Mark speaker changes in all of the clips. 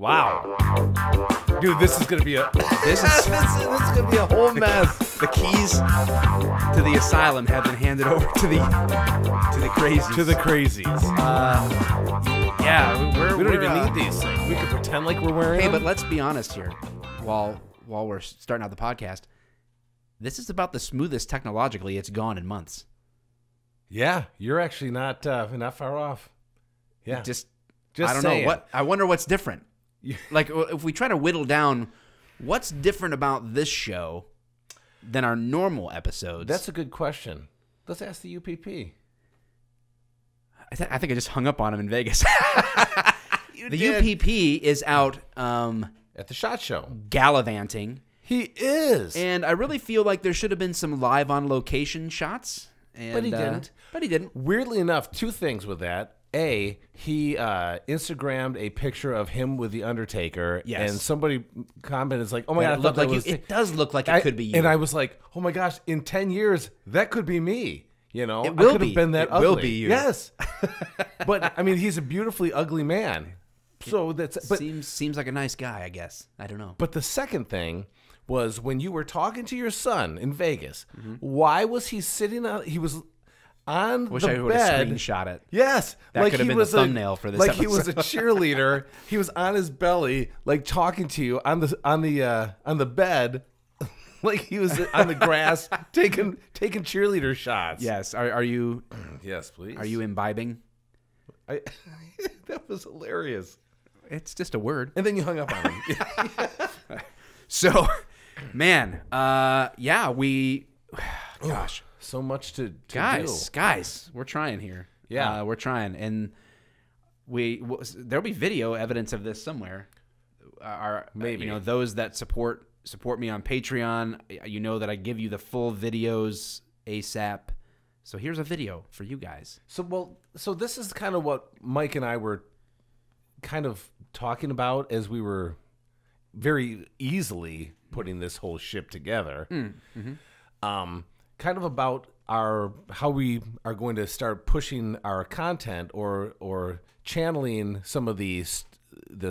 Speaker 1: Wow. Dude, this is gonna be a
Speaker 2: This is
Speaker 1: gonna be a whole mess.
Speaker 2: the keys to the asylum have been handed over to the crazies.
Speaker 1: To the crazies.
Speaker 2: Yeah,
Speaker 1: We don't even need these things. We can pretend like we're wearing
Speaker 2: Hey,
Speaker 1: them.
Speaker 2: but let's be honest here. While we're starting out the podcast, this is about the smoothest technologically it's gone in months.
Speaker 1: Yeah, you're actually not far off. Yeah.
Speaker 2: Just
Speaker 1: Just
Speaker 2: I don't
Speaker 1: saying.
Speaker 2: know what. I wonder what's different. Like if we try to whittle down what's different about this show than our normal episodes.
Speaker 1: That's a good question. Let's ask the UPP.
Speaker 2: I think I just hung up on him in Vegas. The
Speaker 1: did.
Speaker 2: UPP is out
Speaker 1: At the SHOT Show.
Speaker 2: gallivanting,
Speaker 1: He is.
Speaker 2: and I really feel like there should have been some live on location shots. And,
Speaker 1: But he didn't.
Speaker 2: But he didn't.
Speaker 1: Weirdly enough, two things with that. A, he Instagrammed a picture of him with the Undertaker,
Speaker 2: Yes.
Speaker 1: and somebody commented, "It's like, oh my god, I
Speaker 2: It
Speaker 1: thought
Speaker 2: looked
Speaker 1: that
Speaker 2: like you.
Speaker 1: was
Speaker 2: It does look like it could be you.
Speaker 1: And I was like, oh my gosh, in 10 years, that could be me. You know,
Speaker 2: It will
Speaker 1: I could
Speaker 2: be.
Speaker 1: have been that
Speaker 2: It
Speaker 1: ugly.
Speaker 2: will be you.
Speaker 1: Yes, but I mean, he's a beautifully ugly man. So that's but
Speaker 2: seems like a nice guy, I guess. I don't know.
Speaker 1: But the second thing was when you were talking to your son in Vegas.
Speaker 2: Mm-hmm.
Speaker 1: Why was he sitting on? He was on
Speaker 2: Wish
Speaker 1: the
Speaker 2: I would have
Speaker 1: bed.
Speaker 2: screenshot it.
Speaker 1: Yes,
Speaker 2: That could have
Speaker 1: he
Speaker 2: been the
Speaker 1: was
Speaker 2: thumbnail for this
Speaker 1: Like he was a
Speaker 2: episode.
Speaker 1: cheerleader. He was on his belly, like talking to you on the bed, like he was on the grass taking cheerleader shots.
Speaker 2: Yes. Are you
Speaker 1: Yes, please.
Speaker 2: are you imbibing?
Speaker 1: That was hilarious.
Speaker 2: It's just a word.
Speaker 1: And then you hung up on him.
Speaker 2: So, man, yeah, we, gosh,
Speaker 1: So much to
Speaker 2: guys, we're trying here.
Speaker 1: Yeah.
Speaker 2: We're trying, and there'll be video evidence of this somewhere.
Speaker 1: Maybe.
Speaker 2: Those that support me on Patreon, you know that I give you the full videos ASAP. So here's a video for you guys.
Speaker 1: So this is kind of what Mike and I were kind of talking about as we were very easily putting this whole ship together. Kind of about how we are going to start pushing our content or channeling some of the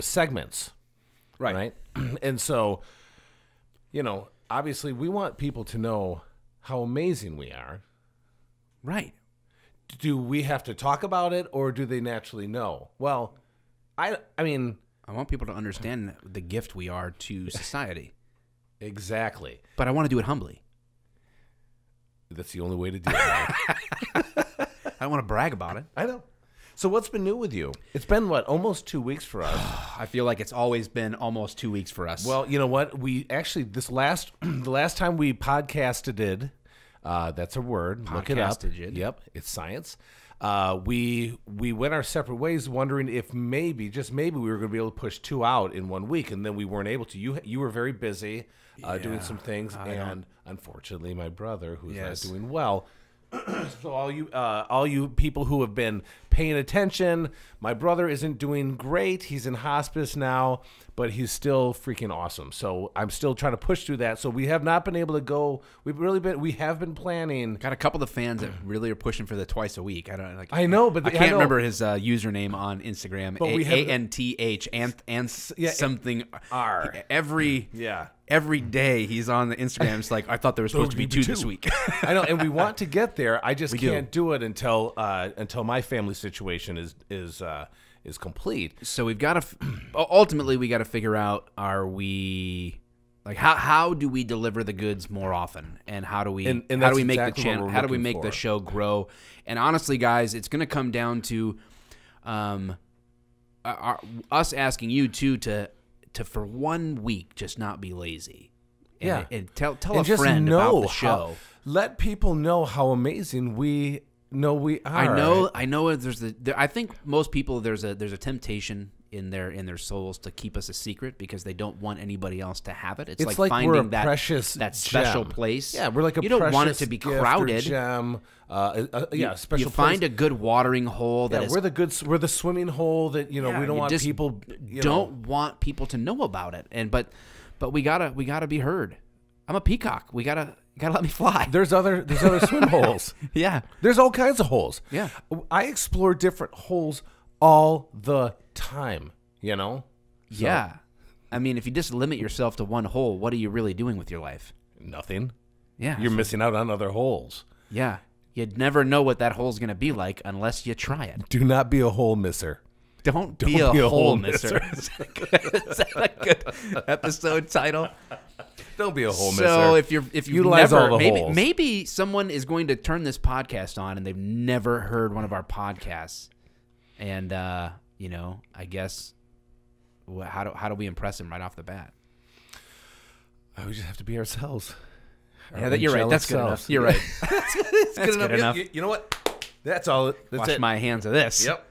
Speaker 1: segments, right? And so, obviously we want people to know how amazing we are.
Speaker 2: Right.
Speaker 1: Do we have to talk about it, or do they naturally know? Well, I mean,
Speaker 2: I want people to understand the gift we are to society,
Speaker 1: exactly.
Speaker 2: but I want to do it humbly.
Speaker 1: That's the only way to do it. Mike.
Speaker 2: I don't want to brag about it.
Speaker 1: I know. So what's been new with you? It's been, almost 2 weeks for us.
Speaker 2: I feel like it's always been almost 2 weeks for us.
Speaker 1: Well, you know what? We actually, the last time we podcasted, that's a word. Look it up.
Speaker 2: Podcasted.
Speaker 1: Yep, it's science. We went our separate ways, wondering if maybe, just maybe, we were going to be able to push 2 out in 1 week, and then we weren't able to. You were very busy doing some things, and unfortunately, my brother, who's not doing well. So all you people who have been paying attention, my brother isn't doing great. He's in hospice now, but he's still freaking awesome. So I'm still trying to push through that. So we have not been able to go. We have been planning.
Speaker 2: got a couple of fans that really are pushing for the twice a week.
Speaker 1: I know, but
Speaker 2: I can't remember his username on Instagram.
Speaker 1: But we have
Speaker 2: ANTH and something
Speaker 1: R.
Speaker 2: Every day he's on the Instagram. It's like I thought there was supposed to be 2 this week.
Speaker 1: I know, and we want to get there. I just can't do it until my family situation is complete.
Speaker 2: So we've got to ultimately we got to figure out, are we like how do we deliver the goods more often, and how do we
Speaker 1: And
Speaker 2: how
Speaker 1: that's
Speaker 2: do we make
Speaker 1: exactly
Speaker 2: the
Speaker 1: what
Speaker 2: channel,
Speaker 1: we're
Speaker 2: how do we
Speaker 1: looking
Speaker 2: make the
Speaker 1: for.
Speaker 2: show grow? And honestly, guys, it's going to come down to us asking you to for 1 week just not be lazy. And tell
Speaker 1: And
Speaker 2: a
Speaker 1: just
Speaker 2: friend
Speaker 1: know
Speaker 2: about the show.
Speaker 1: let people know how amazing we know we are.
Speaker 2: I know. I think most people there's a temptation in their souls to keep us a secret because they don't want anybody else to have it. It's like
Speaker 1: we're
Speaker 2: finding
Speaker 1: a
Speaker 2: that
Speaker 1: precious
Speaker 2: that special
Speaker 1: gem.
Speaker 2: place.
Speaker 1: Yeah, we're like a
Speaker 2: you don't want it
Speaker 1: precious
Speaker 2: to be
Speaker 1: gift or
Speaker 2: crowded.
Speaker 1: gem. Special
Speaker 2: You find
Speaker 1: place.
Speaker 2: a good watering hole that is.
Speaker 1: We're the swimming hole that we don't want
Speaker 2: just
Speaker 1: people.
Speaker 2: Don't want people to know about it. But we gotta be heard. I'm a peacock. We gotta let me fly.
Speaker 1: There's other swim holes.
Speaker 2: Yeah.
Speaker 1: There's all kinds of holes.
Speaker 2: Yeah.
Speaker 1: I explore different holes all the time. So,
Speaker 2: Yeah. I mean, if you just limit yourself to one hole, what are you really doing with your life?
Speaker 1: Nothing.
Speaker 2: Yeah.
Speaker 1: You're missing out on other holes.
Speaker 2: Yeah. You'd never know what that hole's going to be like unless you try it.
Speaker 1: Do not be a hole misser.
Speaker 2: Don't be a hole misser. Is that a good episode title?
Speaker 1: Don't be a hole misser.
Speaker 2: So if you
Speaker 1: Utilize
Speaker 2: never,
Speaker 1: all the holes.
Speaker 2: maybe someone is going to turn this podcast on and they've never heard one of our podcasts, and you know, I guess how do we impress them right off the bat?
Speaker 1: We just have to be ourselves.
Speaker 2: Yeah, you're right. That's good enough. You're right. That's good enough.
Speaker 1: You know what? That's all. That's
Speaker 2: Wash
Speaker 1: it.
Speaker 2: my hands of this.
Speaker 1: Yep.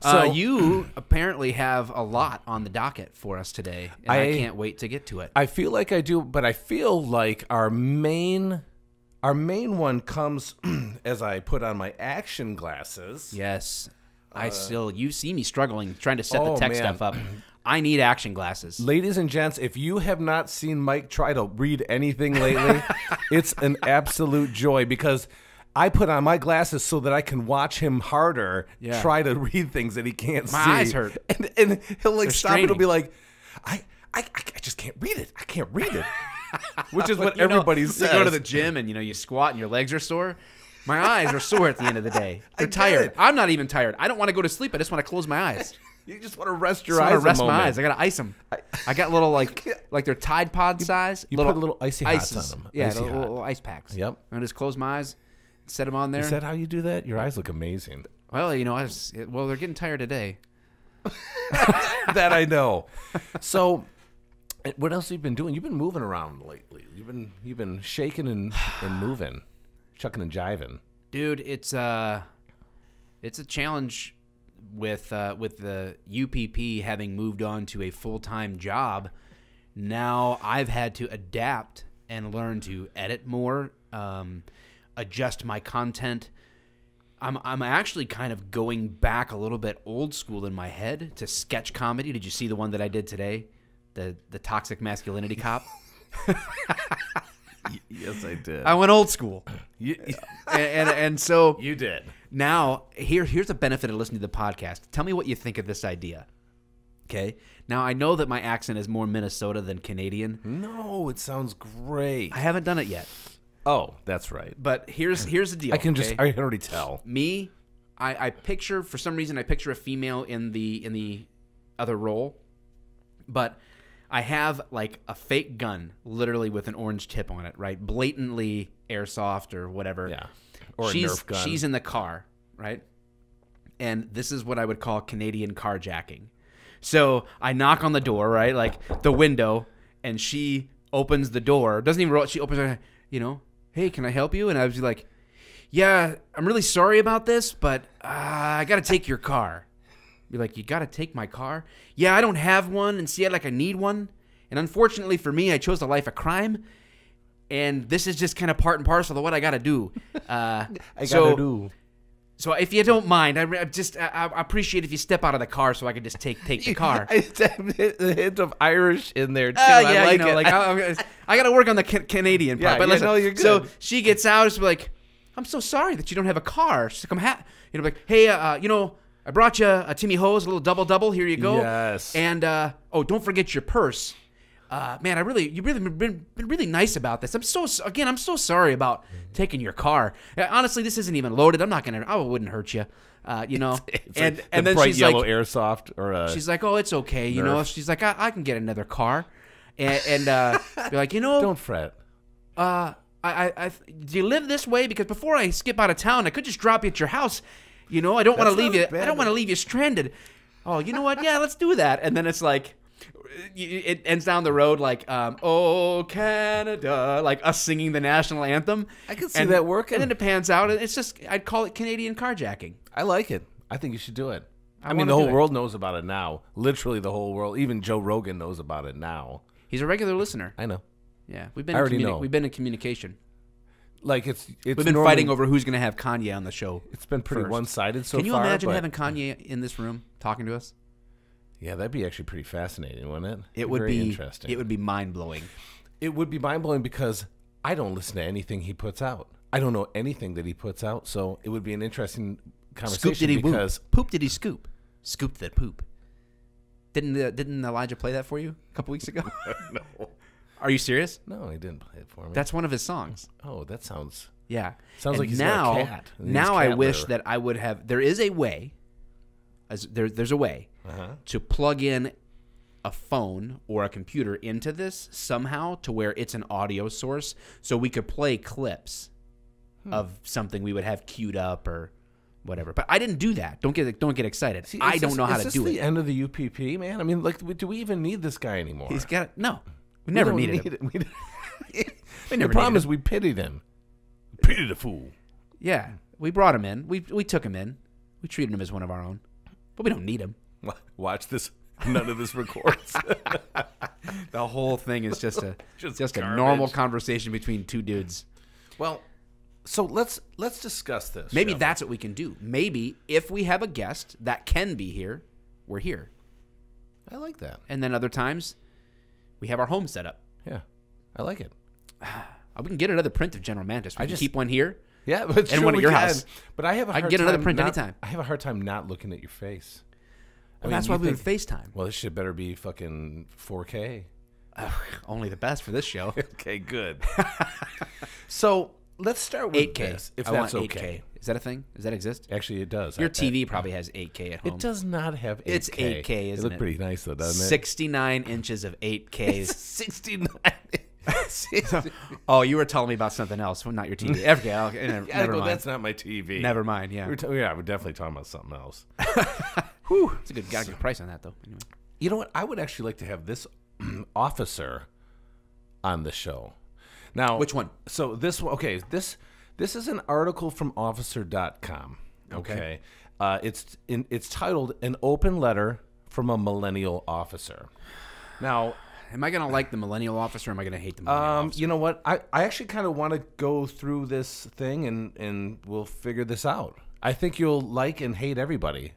Speaker 2: So you apparently have a lot on the docket for us today, and I can't wait to get to it.
Speaker 1: I feel like I do, but I feel like our main one comes as I put on my action glasses.
Speaker 2: Yes. You see me struggling trying to set the tech
Speaker 1: man.
Speaker 2: stuff up. I need action glasses.
Speaker 1: Ladies and gents, if you have not seen Mike try to read anything lately, it's an absolute joy because I put on my glasses so that I can watch him harder try to read things that he can't see.
Speaker 2: My eyes hurt.
Speaker 1: And he'll like
Speaker 2: They're
Speaker 1: stop
Speaker 2: straining.
Speaker 1: and he'll be like, I just can't read it. I can't read it. Which is what everybody says.
Speaker 2: You go to the gym and you squat and your legs are sore. My eyes are sore at the end of the day. They're tired. I'm not even tired. I don't want to go to sleep. I just want to close my eyes.
Speaker 1: You just want to rest
Speaker 2: I
Speaker 1: your
Speaker 2: just
Speaker 1: eyes.
Speaker 2: want to rest
Speaker 1: a
Speaker 2: my
Speaker 1: moment.
Speaker 2: eyes. I gotta ice them. I got little like they're Tide Pod size.
Speaker 1: You put little icy hots on them.
Speaker 2: Yeah,
Speaker 1: Icy hot.
Speaker 2: little ice packs.
Speaker 1: Yep.
Speaker 2: I just close my eyes, set them on there.
Speaker 1: Is that how you do that? Your eyes look amazing.
Speaker 2: Well, they're getting tired today.
Speaker 1: That I know. So, what else have you been doing? You've been moving around lately. You've been shaking and moving, chucking and jiving.
Speaker 2: Dude, it's a challenge with the UPP having moved on to a full-time job. Now I've had to adapt and learn to edit more, adjust my content. I'm actually kind of going back a little bit old school in my head to sketch comedy. Did you see the one that I did today? The toxic masculinity cop?
Speaker 1: Yes, I did.
Speaker 2: I went old school. And so
Speaker 1: You did.
Speaker 2: now here's the benefit of listening to the podcast. Tell me what you think of this idea. Okay? Now I know that my accent is more Minnesota than Canadian.
Speaker 1: No, it sounds great.
Speaker 2: I haven't done it yet.
Speaker 1: Oh, that's right.
Speaker 2: But here's the deal.
Speaker 1: I can
Speaker 2: okay?
Speaker 1: already tell.
Speaker 2: Me, I picture, for some reason I picture a female in the other role. But I have like a fake gun, literally with an orange tip on it, right? Blatantly airsoft or whatever.
Speaker 1: Yeah. Or a Nerf gun.
Speaker 2: She's in the car, right? And this is what I would call Canadian carjacking. So I knock on the door, right? Like the window, and she opens the door. Doesn't even roll. She opens her, hey, can I help you? And I was like, yeah, I'm really sorry about this, but I got to take your car. Be like, you got to take my car? Yeah, I don't have one, and see, I need one. And unfortunately for me, I chose a life of crime, and this is just kind of part and parcel of what I got to do. So if you don't mind, I appreciate if you step out of the car so I can just take the car.
Speaker 1: The hint of Irish in there too.
Speaker 2: Yeah,
Speaker 1: I like it.
Speaker 2: I got to work on the Canadian part.
Speaker 1: Yeah,
Speaker 2: but listen,
Speaker 1: no, you're good.
Speaker 2: So she gets out, she's like, I'm so sorry that you don't have a car. She's like, like, hey, I brought you a Timmy Hose, a little double. Here you go.
Speaker 1: Yes.
Speaker 2: And don't forget your purse. Man, you've really been really nice about this. I'm so sorry about taking your car. Honestly, this isn't even loaded. I wouldn't hurt you.
Speaker 1: It's
Speaker 2: and
Speaker 1: like the
Speaker 2: then
Speaker 1: bright
Speaker 2: she's
Speaker 1: yellow
Speaker 2: like,
Speaker 1: airsoft or
Speaker 2: she's like, oh, it's okay.
Speaker 1: Nerf.
Speaker 2: She's like, I can get another car. And you're like,
Speaker 1: don't fret.
Speaker 2: do you live this way? Because before I skip out of town, I could just drop you at your house. I don't want to leave you. I don't want to leave you stranded. Oh, you know what? Yeah, let's do that. And then it's like, it ends down the road like, oh Canada, like us singing the national anthem.
Speaker 1: I can see that working.
Speaker 2: And then it pans out. It's just, I'd call it Canadian carjacking.
Speaker 1: I like it. I think you should do it. I mean,
Speaker 2: wanna
Speaker 1: the whole
Speaker 2: do it.
Speaker 1: world knows about it now. Literally, the whole world. Even Joe Rogan knows about it now.
Speaker 2: He's a regular listener.
Speaker 1: I know.
Speaker 2: Yeah,
Speaker 1: I already know.
Speaker 2: We've been in communication.
Speaker 1: Like
Speaker 2: We've been fighting over who's going to have Kanye on the show.
Speaker 1: It's been pretty
Speaker 2: first.
Speaker 1: one-sided so far.
Speaker 2: Can you imagine
Speaker 1: but
Speaker 2: having Kanye in this room talking to us?
Speaker 1: Yeah, that'd be actually pretty fascinating, wouldn't it?
Speaker 2: It would
Speaker 1: Very
Speaker 2: be
Speaker 1: interesting.
Speaker 2: It would be mind-blowing.
Speaker 1: It would be mind-blowing because I don't listen to anything he puts out. I don't know anything that he puts out, so it would be an interesting conversation.
Speaker 2: Scoop did he
Speaker 1: because
Speaker 2: whoop? Poop did he scoop? Scooped that poop. Didn't Elijah play that for you a couple weeks ago?
Speaker 1: No.
Speaker 2: Are you serious?
Speaker 1: No, he didn't play it for me.
Speaker 2: That's one of his songs.
Speaker 1: Oh, that sounds...
Speaker 2: Yeah.
Speaker 1: Sounds like he's
Speaker 2: now,
Speaker 1: got a cat.
Speaker 2: Now I wish that I would have... There is a way. There's a way to plug in a phone or a computer into this somehow to where it's an audio source, so we could play clips of something we would have queued up or whatever. But I didn't do that. Don't get excited. See, I don't know how to do it.
Speaker 1: Is this the end of the UPP, man? I mean, like, do we even need this guy anymore?
Speaker 2: He's got no. We never needed him.
Speaker 1: The problem is we pitied him. Pitied a fool.
Speaker 2: Yeah, we brought him in. We took him in. We treated him as one of our own. But we don't need him.
Speaker 1: Watch this. None of this records.
Speaker 2: The whole thing is just a normal conversation between two dudes.
Speaker 1: Well, so let's discuss this.
Speaker 2: Maybe that's what we can do. Maybe if we have a guest that can be here, we're here.
Speaker 1: I like that.
Speaker 2: And then other times, we have our home set up.
Speaker 1: Yeah, I like it.
Speaker 2: We can get another print of General Mantis. We can keep one here.
Speaker 1: Yeah, but
Speaker 2: and one at your house.
Speaker 1: But I have a hard time.
Speaker 2: I can get another print anytime.
Speaker 1: I have a hard time not looking at your face.
Speaker 2: Well, that's why we would FaceTime.
Speaker 1: Well, this shit better be fucking 4K.
Speaker 2: Only the best for this show.
Speaker 1: Okay, good. So let's start with
Speaker 2: 8K.
Speaker 1: this, if that's okay.
Speaker 2: Is that a thing? Does that exist?
Speaker 1: Actually, it does.
Speaker 2: Your TV probably has 8K at home.
Speaker 1: It does not have 8K.
Speaker 2: It's 8K, isn't it?
Speaker 1: It looks pretty nice, though, doesn't it?
Speaker 2: 69 inches of 8K.
Speaker 1: 69.
Speaker 2: Oh, you were telling me about something else. Well, not your TV. Never mind.
Speaker 1: That's not my TV.
Speaker 2: Never mind. Yeah.
Speaker 1: We're definitely talking about something else.
Speaker 2: Whew. It's a good price on that, though. Anyway.
Speaker 1: You know what? I would actually like to have this officer on the show. Now,
Speaker 2: which one?
Speaker 1: So this one. Okay. This is an article from officer.com. Okay. It's titled "An Open Letter from a Millennial Officer." Now,
Speaker 2: am I going to like the millennial officer or am I going to hate the millennial officer?
Speaker 1: You know what? I actually kind of want to go through this thing and we'll figure this out. I think you'll like and hate everybody.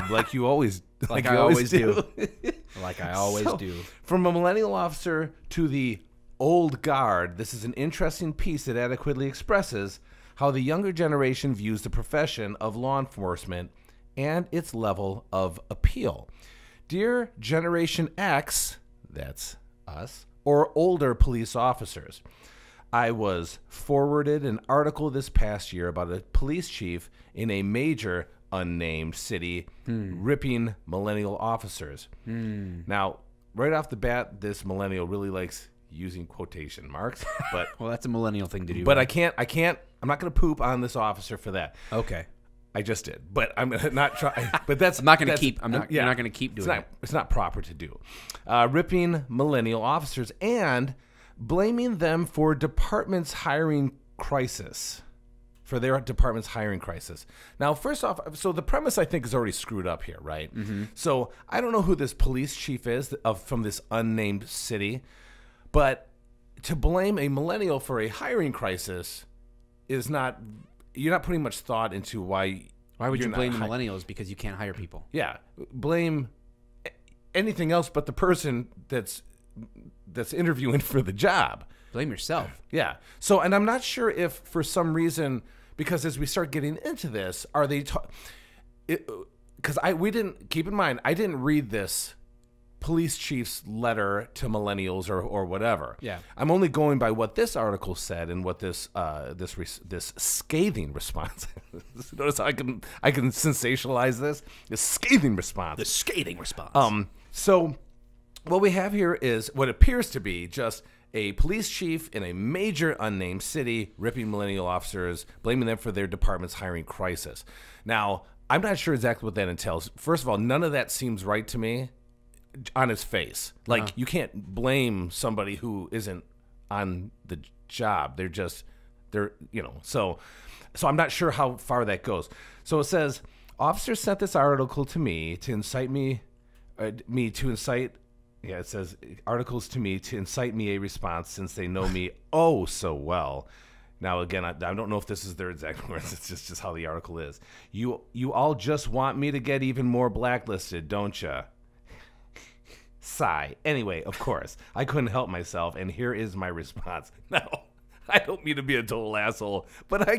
Speaker 1: Like you always
Speaker 2: like I always do. Like I always do.
Speaker 1: From a millennial officer to the old guard, this is an interesting piece that adequately expresses how the younger generation views the profession of law enforcement and its level of appeal. Dear Generation X, that's us, or older police officers, I was forwarded an article this past year about a police chief in a major unnamed city ripping millennial officers. Now, right off the bat, this millennial really likes using quotation marks, but
Speaker 2: well, that's a millennial thing to do.
Speaker 1: But right? I'm not going to poop on this officer for that.
Speaker 2: Okay.
Speaker 1: I just did, but I'm not trying. But that's
Speaker 2: I'm not going to keep. You're not going to keep doing it.
Speaker 1: It's not proper to do. Ripping millennial officers and blaming them for department's hiring crisis. For their department's hiring crisis. Now, first off, so the premise I think is already screwed up here, right? Mm-hmm. So I don't know who this police chief is from this unnamed city, but to blame a millennial for a hiring crisis is not. You're not putting much thought into why.
Speaker 2: Why would you blame the millennials? Because you can't hire people.
Speaker 1: Yeah, blame anything else but the person that's interviewing for the job.
Speaker 2: Blame yourself.
Speaker 1: Yeah. So, and I'm not sure if for some reason, because as we start getting into this, are they? Because we didn't keep in mind. I didn't read this police chief's letter to millennials or whatever.
Speaker 2: Yeah.
Speaker 1: I'm only going by what this article said and what this scathing response. Notice how I can sensationalize this. This scathing response.
Speaker 2: The scathing response.
Speaker 1: So what we have here is what appears to be just a police chief in a major unnamed city ripping millennial officers, blaming them for their department's hiring crisis. Now, I'm not sure exactly what that entails. First of all, none of that seems right to me. On his face, like you can't blame somebody who isn't on the job. They're So I'm not sure how far that goes. So it says officers sent this article to me to incite me to incite. Yeah, it says articles to me to incite me a response since they know me oh so well. Now again, I don't know if this is their exact words. It's just how the article is. You all just want me to get even more blacklisted, don't you? Sigh. Anyway, of course, I couldn't help myself, and here is my response. No, I don't mean to be a total asshole, but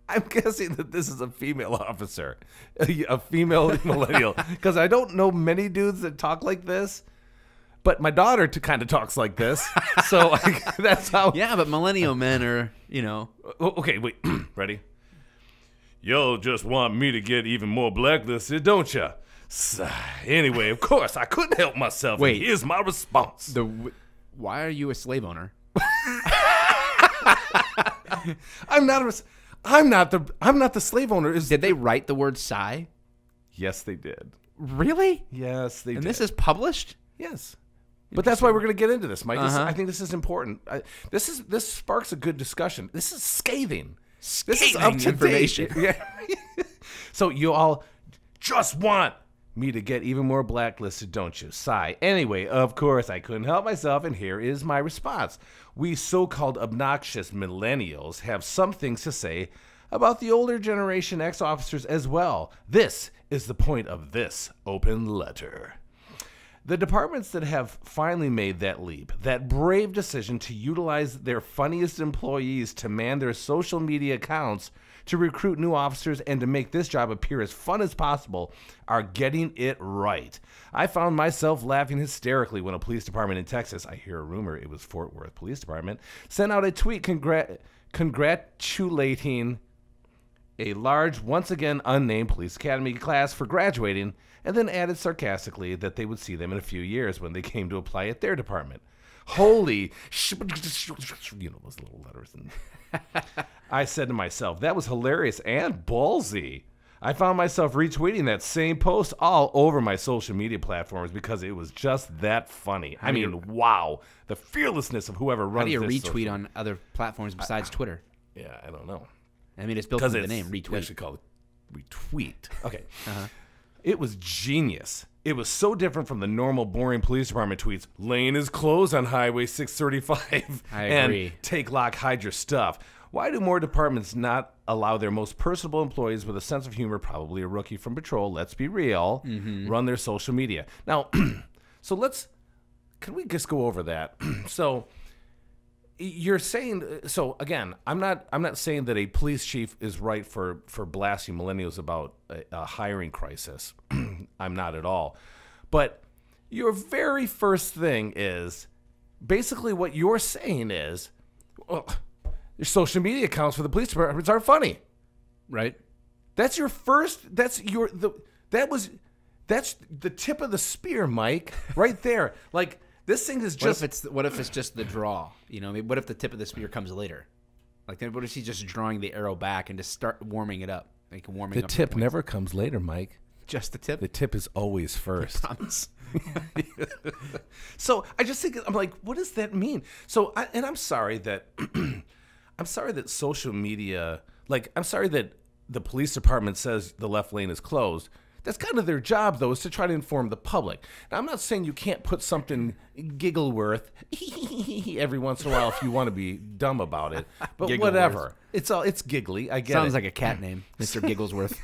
Speaker 1: I'm guessing that this is a female officer, a female millennial, because I don't know many dudes that talk like this. But my daughter kind of talks like this, so that's how.
Speaker 2: Yeah, but millennial men are,
Speaker 1: Okay, wait, ready? Y'all just want me to get even more blacklisted, don't ya? Anyway, of course, I couldn't help myself.
Speaker 2: Wait.
Speaker 1: And here's my response.
Speaker 2: Why are you a slave owner?
Speaker 1: I'm not the slave owner.
Speaker 2: Did they write the word sigh?
Speaker 1: Yes, they did.
Speaker 2: Really?
Speaker 1: Yes, they did.
Speaker 2: And this is published?
Speaker 1: Yes. But that's why we're going to get into this, Mike.
Speaker 2: Uh-huh.
Speaker 1: I think this is important. This sparks a good discussion. This is scathing. This is
Speaker 2: Scathing
Speaker 1: up to
Speaker 2: information.
Speaker 1: date. Yeah. So you all just want me to get even more blacklisted, don't you? Sigh. Anyway, of course, I couldn't help myself, and here is my response. We so-called obnoxious millennials have some things to say about the older generation ex-officers as well. This is the point of this open letter. The departments that have finally made that leap, that brave decision to utilize their funniest employees to man their social media accounts to recruit new officers and to make this job appear as fun as possible, are getting it right. I found myself laughing hysterically when a police department in Texas, I hear a rumor it was Fort Worth Police Department, sent out a tweet congratulating a large, once again unnamed police academy class for graduating, and then added sarcastically that they would see them in a few years when they came to apply at their department. Holy those little letters. I said to myself, that was hilarious and ballsy. I found myself retweeting that same post all over my social media platforms because it was just that funny. Wow. The fearlessness of whoever runs this.
Speaker 2: How do you retweet on other platforms besides Twitter?
Speaker 1: Yeah, I don't know.
Speaker 2: It's built into the name, retweet.
Speaker 1: They actually call it retweet. Okay. Uh-huh. It was genius. It was so different from the normal boring police department tweets. Lane is closed on Highway 635.
Speaker 2: I agree.
Speaker 1: And take lock, hide your stuff. Why do more departments not allow their most personable employees with a sense of humor, probably a rookie from patrol, let's be real, run their social media? Now, can we just go over that? So you're saying, so again, I'm not saying that a police chief is right for blasting millennials about a hiring crisis. I'm not at all. But your very first thing is basically what you're saying is, well, your social media accounts for the police departments aren't funny.
Speaker 2: Right?
Speaker 1: That's your first, that's the tip of the spear, Mike, right there. Like, this thing is just.
Speaker 2: What if it's just the draw? What if the tip of the spear comes later? Like, what if he's just drawing the arrow back and just start warming it up? Like warming
Speaker 1: the
Speaker 2: up.
Speaker 1: The tip never comes later, Mike.
Speaker 2: Just the tip?
Speaker 1: The tip is always first.
Speaker 2: I promise.
Speaker 1: So I just think, I'm like, what does that mean? So, I'm sorry that social media, like, I'm sorry that the police department says the left lane is closed. That's kind of their job, though, is to try to inform the public. Now, I'm not saying you can't put something giggle-worth every once in a while if you want to be dumb about it. But whatever. It's giggly. I get it.
Speaker 2: Sounds like a cat name, Mr. Gigglesworth.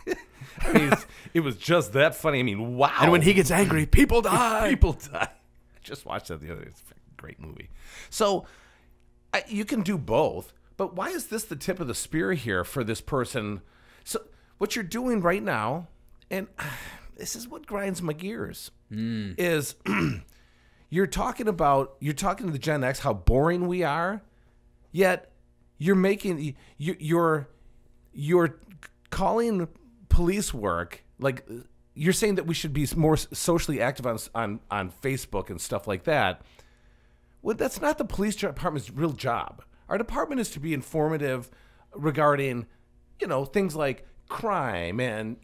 Speaker 1: It was just that funny. Wow.
Speaker 2: And when he gets angry, people die.
Speaker 1: People die. I just watched that the other day. It's a great movie. So you can do both. But why is this the tip of the spear here for this person? So what you're doing right now, and this is what grinds my gears, is you're talking to the Gen X how boring we are, yet you're calling police work, like, you're saying that we should be more socially active on Facebook and stuff like that. Well, that's not the police department's real job. Our department is to be informative regarding, things like crime and,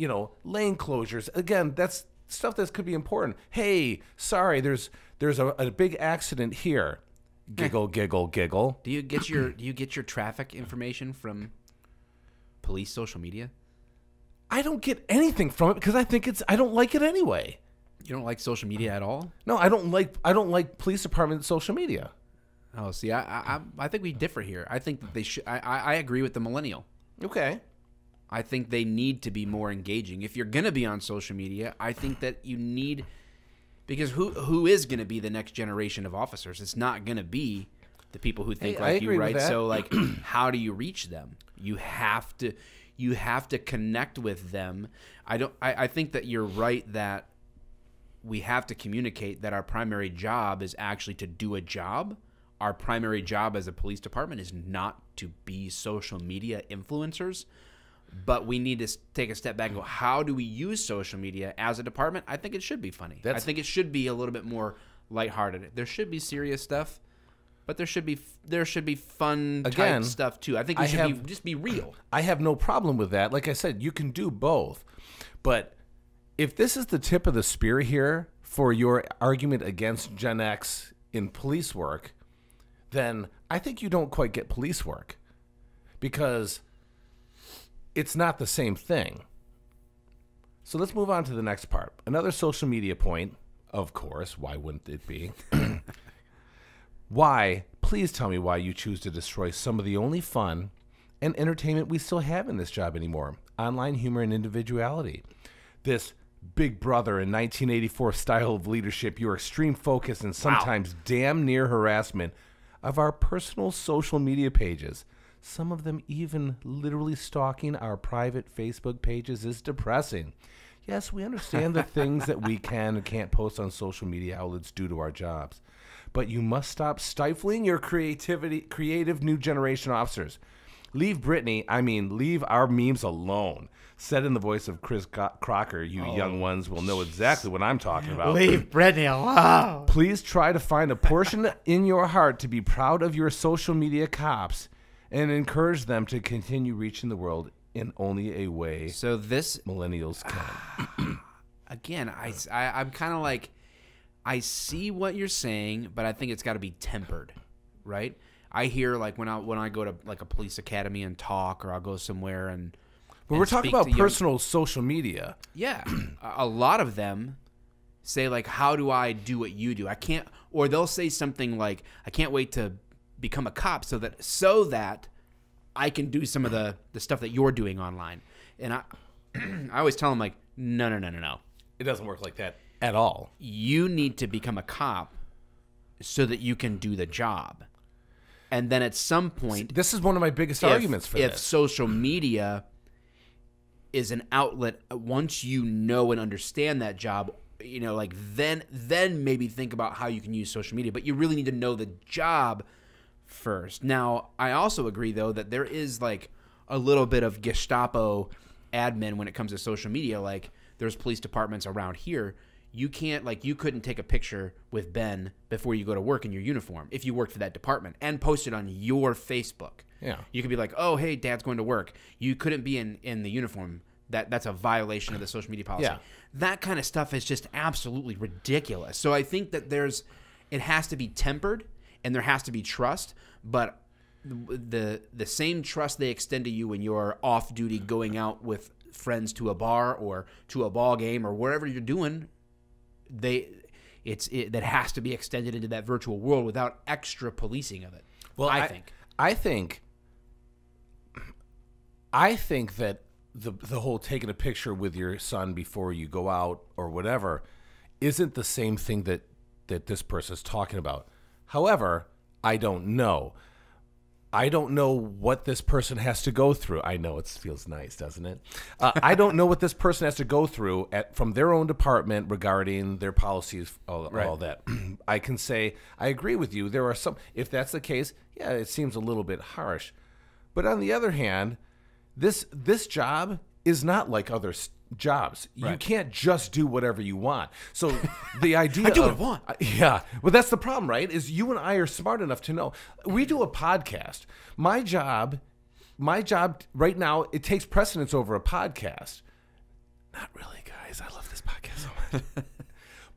Speaker 1: lane closures. Again, that's stuff that could be important. Hey, sorry, there's a big accident here. Giggle, giggle, giggle.
Speaker 2: Do you get your traffic information from police social media?
Speaker 1: I don't get anything from it because I don't like it anyway.
Speaker 2: You don't like social media at all?
Speaker 1: No, I don't like police department social media.
Speaker 2: Oh, see, I think we differ here. I think that they should. I agree with the millennial.
Speaker 1: Okay.
Speaker 2: I think they need to be more engaging. If you're gonna be on social media, I think that you need, because who is gonna be the next generation of officers? It's not gonna be the people who think
Speaker 1: Hey, I
Speaker 2: like
Speaker 1: agree
Speaker 2: you,
Speaker 1: with
Speaker 2: right?
Speaker 1: that.
Speaker 2: So like, how do you reach them? You have to connect with them. I think that you're right that we have to communicate that our primary job is actually to do a job. Our primary job as a police department is not to be social media influencers, but we need to take a step back and go, how do we use social media as a department? I think it should be funny. I think it should be a little bit more lighthearted. There should be serious stuff, but there should be fun type stuff too. I think we should just be real.
Speaker 1: I have no problem with that. Like I said, you can do both. But if this is the tip of the spear here for your argument against Gen X in police work, then I think you don't quite get police work, because it's not the same thing. So let's move on to the next part. Another social media point, of course. Why wouldn't it be? Please tell me why you choose to destroy some of the only fun and entertainment we still have in this job anymore. Online humor and individuality. This Big Brother in 1984 style of leadership, your extreme focus and sometimes damn near harassment of our personal social media pages. Some of them even literally stalking our private Facebook pages is depressing. Yes, we understand the things that we can and can't post on social media outlets due to our jobs. But you must stop stifling your creative new generation officers. Leave our memes alone. Said in the voice of Chris Crocker, you young ones will know exactly what I'm talking about.
Speaker 2: Leave Brittany alone.
Speaker 1: Please try to find a portion in your heart to be proud of your social media cops and encourage them to continue reaching the world in only a way
Speaker 2: so this
Speaker 1: millennials can.
Speaker 2: Again, I'm kind of like, I see what you're saying, but I think it's got to be tempered, right? I hear like when I go to like a police academy and talk, or I'll go somewhere and.
Speaker 1: But we're talking about personal social media.
Speaker 2: Yeah, a lot of them say like, "How do I do what you do?" I can't, or they'll say something like, "I can't wait to become a cop so that I can do some of the stuff that you're doing online." And I always tell them like, no.
Speaker 1: It doesn't work like that at all.
Speaker 2: You need to become a cop so that you can do the job. And then at some point,
Speaker 1: this is one of my biggest arguments for this.
Speaker 2: If social media is an outlet, once you know and understand that job, like then maybe think about how you can use social media. But you really need to know the job first. Now, I also agree though that there is like a little bit of Gestapo admin when it comes to social media. Like there's police departments around here. You couldn't take a picture with Ben before you go to work in your uniform if you worked for that department and post it on your Facebook.
Speaker 1: Yeah.
Speaker 2: You could be like, "Oh, hey, Dad's going to work." You couldn't be in the uniform. That's a violation of the social media policy.
Speaker 1: Yeah.
Speaker 2: That kind of stuff is just absolutely ridiculous. So I think that it has to be tempered and there has to be trust, but the same trust they extend to you when you're off duty going out with friends to a bar or to a ball game or wherever you're doing, that has to be extended into that virtual world without extra policing of it.
Speaker 1: Well, I think that the whole taking a picture with your son before you go out or whatever isn't the same thing that this person's talking about. However, I don't know. I don't know what this person has to go through. I know it feels nice, doesn't it? I don't know what this person has to go through from their own department regarding their policies, all that. I can say, I agree with you. There are some, if that's the case, yeah, it seems a little bit harsh. But on the other hand, this job is not like other jobs. Right. You can't just do whatever you want. So the idea
Speaker 2: I do what I want.
Speaker 1: Yeah. Well, that's the problem, right? Is you and I are smart enough to know. We do a podcast. My job right now, it takes precedence over a podcast. Not really, guys. I love this podcast so much.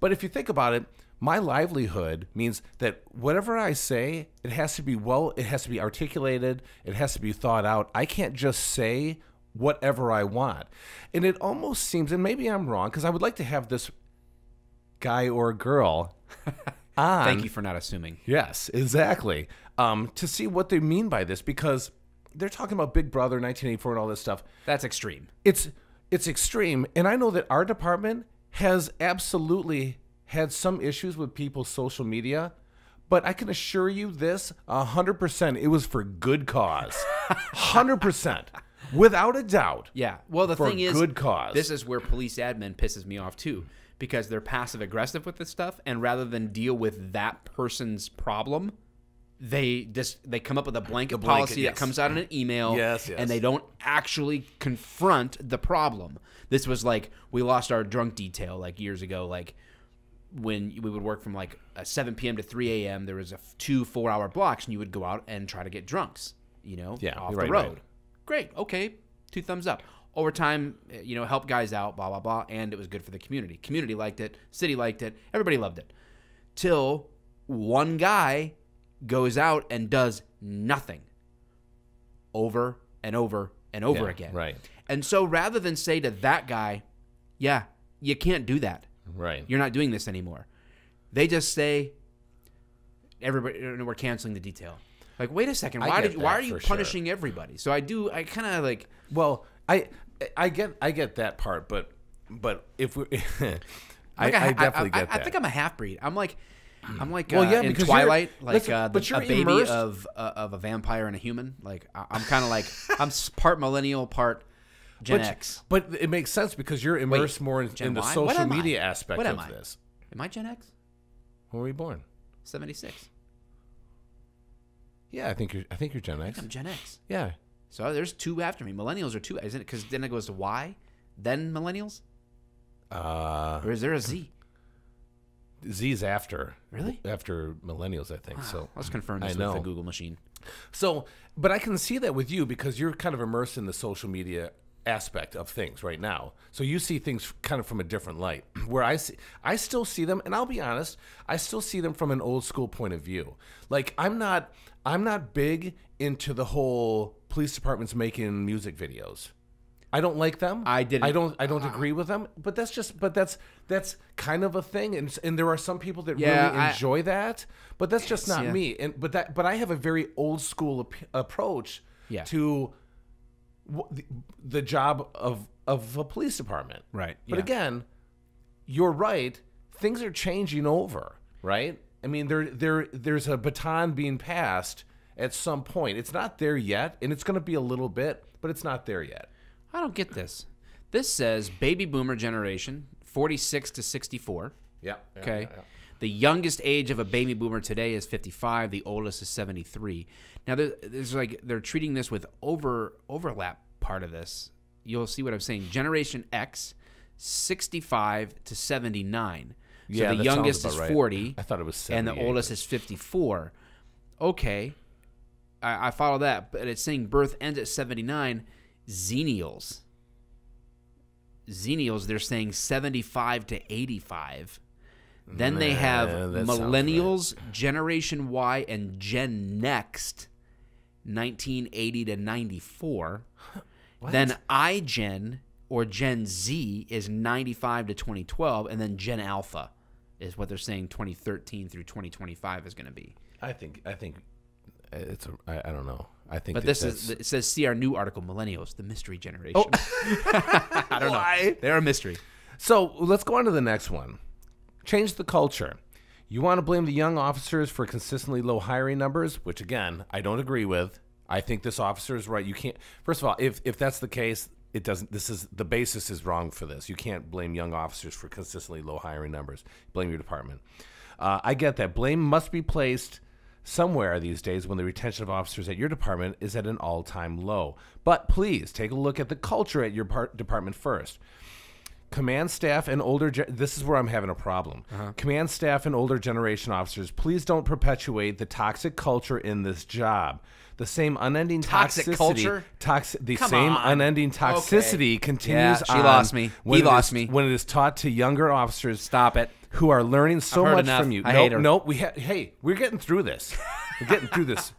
Speaker 1: But if you think about it, my livelihood means that whatever I say, it has to be articulated, it has to be thought out. I can't just say whatever I want. And it almost seems, and maybe I'm wrong, because I would like to have this guy or girl on.
Speaker 2: Thank you for not assuming.
Speaker 1: Yes, exactly. To see what they mean by this, because they're talking about Big Brother, 1984, and all this stuff.
Speaker 2: That's extreme.
Speaker 1: It's extreme, and I know that our department has absolutely had some issues with people's social media, But I can assure you this, 100%, it was for good cause. 100%. Without a doubt.
Speaker 2: Yeah. Well, the thing is,
Speaker 1: good cause.
Speaker 2: This is where police admin pisses me off too, because they're passive aggressive with this stuff, and rather than deal with that person's problem, they come up with a blanket policy that comes out in an email, and they don't actually confront the problem. This was like, we lost our drunk detail like years ago, like when we would work from like 7 p.m. to 3 a.m. There was 2 4-hour blocks, and you would go out and try to get drunks, off the road. Right. Great. Okay. 2 thumbs up. Over time, help guys out, blah, blah, blah. And it was good for the community. Community liked it. City liked it. Everybody loved it. Till one guy goes out and does nothing over and over and over again.
Speaker 1: Right.
Speaker 2: And so rather than say to that guy, yeah, you can't do that.
Speaker 1: Right.
Speaker 2: You're not doing this anymore. They just say, everybody, we're canceling the detail. Like, wait a second. Why are you punishing everybody? So I kind of like.
Speaker 1: Well, I get that part, but if we, I definitely get that.
Speaker 2: I think I'm a half breed. I'm like in
Speaker 1: because
Speaker 2: Twilight,
Speaker 1: but you're
Speaker 2: a baby
Speaker 1: immersed.
Speaker 2: of a vampire and a human. Like I'm kind of like I'm part millennial, part Gen X.
Speaker 1: But it makes sense because you're immersed more in the social media aspect of this.
Speaker 2: Am I Gen X?
Speaker 1: When were you born?
Speaker 2: 76.
Speaker 1: Yeah, I think you're Gen X.
Speaker 2: I think I'm Gen X.
Speaker 1: Yeah.
Speaker 2: So there's 2 after me. Millennials are 2, isn't it? Because then it goes to Y, then millennials. Or is there a Z?
Speaker 1: Z's after.
Speaker 2: Really?
Speaker 1: After millennials, I think. Wow. So
Speaker 2: let's confirm this with the Google machine.
Speaker 1: So, but I can see that with you because you're kind of immersed in the social media aspect of things right now. So you see things kind of from a different light. Where I still see them, and I'll be honest, I still see them from an old school point of view. Like I'm not big into the whole police departments making music videos. I don't like them. I don't agree with them. But that's kind of a thing. And there are some people that really enjoy that. But that's just not me. But I have a very old school approach to the job of a police department.
Speaker 2: Right.
Speaker 1: But again, you're right. Things are changing over. Right. I mean, there's a baton being passed at some point. It's not there yet, and it's going to be a little bit, but it's not there yet.
Speaker 2: I don't get this. This says baby boomer generation, 46 to 64.
Speaker 1: Yeah.
Speaker 2: Okay. Yeah. The youngest age of a baby boomer today is 55. The oldest is 73. Now, there's like they're treating this with overlap part of this. You'll see what I'm saying. Generation X, 65 to 79. So the youngest is 40.
Speaker 1: Right. I thought it was 78.
Speaker 2: And the oldest is 54. Okay. I follow that, but it's saying birth ends at 79. Xennials, they're saying 75 to 85. Then they have millennials, right. Generation Y, and Gen Next, 1980 to 94. What? Then iGen or Gen Z is 95 to 2012, and then Gen Alpha is what they're saying 2013 through 2025 is going to be.
Speaker 1: I think it's I don't know. I think,
Speaker 2: but it says see our new article, Millennials, the mystery generation. Oh. I don't know. They're a mystery.
Speaker 1: So let's go on to the next one. Change the culture. You want to blame the young officers for consistently low hiring numbers, which again I don't agree with. I think this officer is right. You can't. First of all, if that's the case, it doesn't. The basis is wrong for this. You can't blame young officers for consistently low hiring numbers. Blame your department. I get that. Blame must be placed somewhere these days when the retention of officers at your department is at an all-time low. But please take a look at the culture at your department first. Command staff and older this is where I'm having a problem. Command staff and older generation officers, please don't perpetuate the toxic culture in this job. The same unending toxicity continues on.
Speaker 2: She lost me. He lost me.
Speaker 1: When it is taught to younger officers.
Speaker 2: Stop it.
Speaker 1: Who are learning so much
Speaker 2: enough.
Speaker 1: from you.
Speaker 2: I hate her.
Speaker 1: We're getting through this. We're getting through this.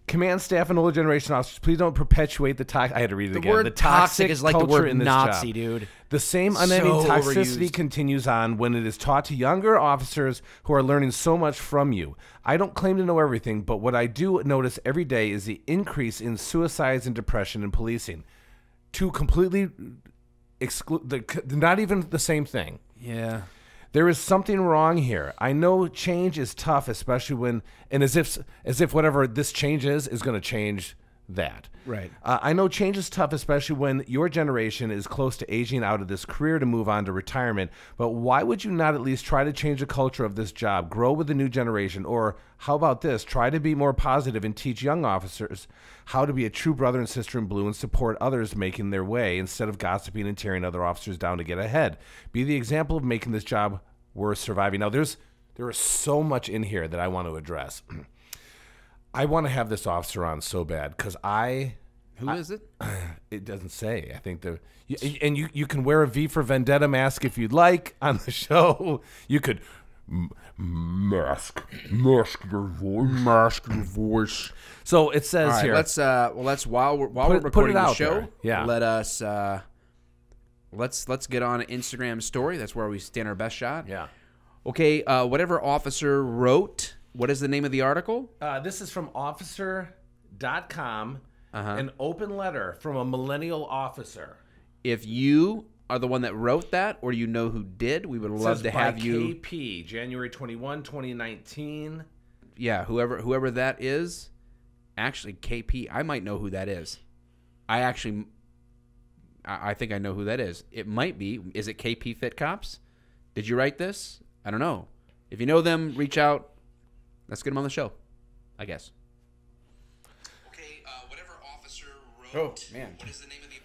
Speaker 1: Command staff and older generation officers, please don't perpetuate the toxic. I had to read it again.
Speaker 2: The word toxic is like the word
Speaker 1: in this
Speaker 2: Nazi,
Speaker 1: job.
Speaker 2: dude.
Speaker 1: The same unending toxicity continues on when it is taught to younger officers who are learning so much from you. I don't claim to know everything, but what I do notice every day is the increase in suicides and depression in policing. Two completely exclude, not even the same thing.
Speaker 2: Yeah.
Speaker 1: There is something wrong here. I know change is tough, especially when, and as if whatever this change is going to change that.
Speaker 2: Right.
Speaker 1: I know change is tough, especially when your generation is close to aging out of this career to move on to retirement. But why would you not at least try to change the culture of this job, grow with the new generation? Or how about this? Try to be more positive and teach young officers how to be a true brother and sister in blue and support others making their way instead of gossiping and tearing other officers down to get ahead. Be the example of making this job worth surviving. Now, there is so much in here that I want to address. I want to have this officer on so bad because
Speaker 2: Who is it?
Speaker 1: It doesn't say. I think you can wear a V for Vendetta mask if you'd like on the show. You could mask your voice. So it says
Speaker 2: right,
Speaker 1: here.
Speaker 2: Let's while we're recording the show,
Speaker 1: there. Yeah.
Speaker 2: Let us let's get on an Instagram story. That's where we stand our best shot.
Speaker 1: Yeah.
Speaker 2: Okay. Whatever officer wrote. What is the name of the article?
Speaker 1: This is from officer.com, an open letter from a millennial officer.
Speaker 2: If you are the one that wrote that, or you know who did, we would love to have you.
Speaker 1: KP, January 21, 2019.
Speaker 2: Yeah, whoever that is. Actually, KP, I might know who that is. I think I know who that is. It might be. Is it KP Fit Cops? Did you write this? I don't know. If you know them, reach out. Let's get him on the show, I guess. Okay, whatever officer wrote.
Speaker 1: Oh, man.
Speaker 2: What is the name of the...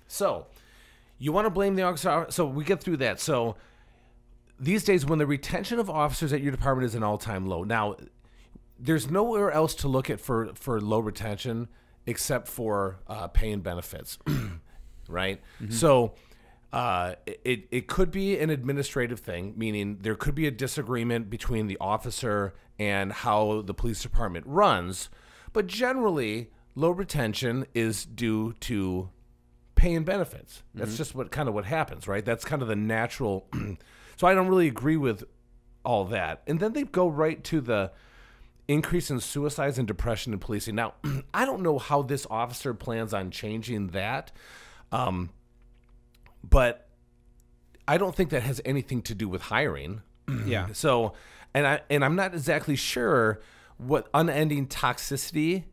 Speaker 1: So, you want to blame the officer. So, we get through that. So, these days, when the retention of officers at your department is an all-time low. Now, there's nowhere else to look at for low retention except for pay and benefits, right? Mm-hmm. So, it could be an administrative thing, meaning there could be a disagreement between the officer and how the police department runs, but generally low retention is due to pay and benefits. That's just what happens, right? That's kind of the natural. So I don't really agree with all that. And then they go right to the increase in suicides and depression in policing. Now, I don't know how this officer plans on changing that. But I don't think that has anything to do with hiring.
Speaker 2: Yeah.
Speaker 1: So, and I'm not exactly sure what unending toxicity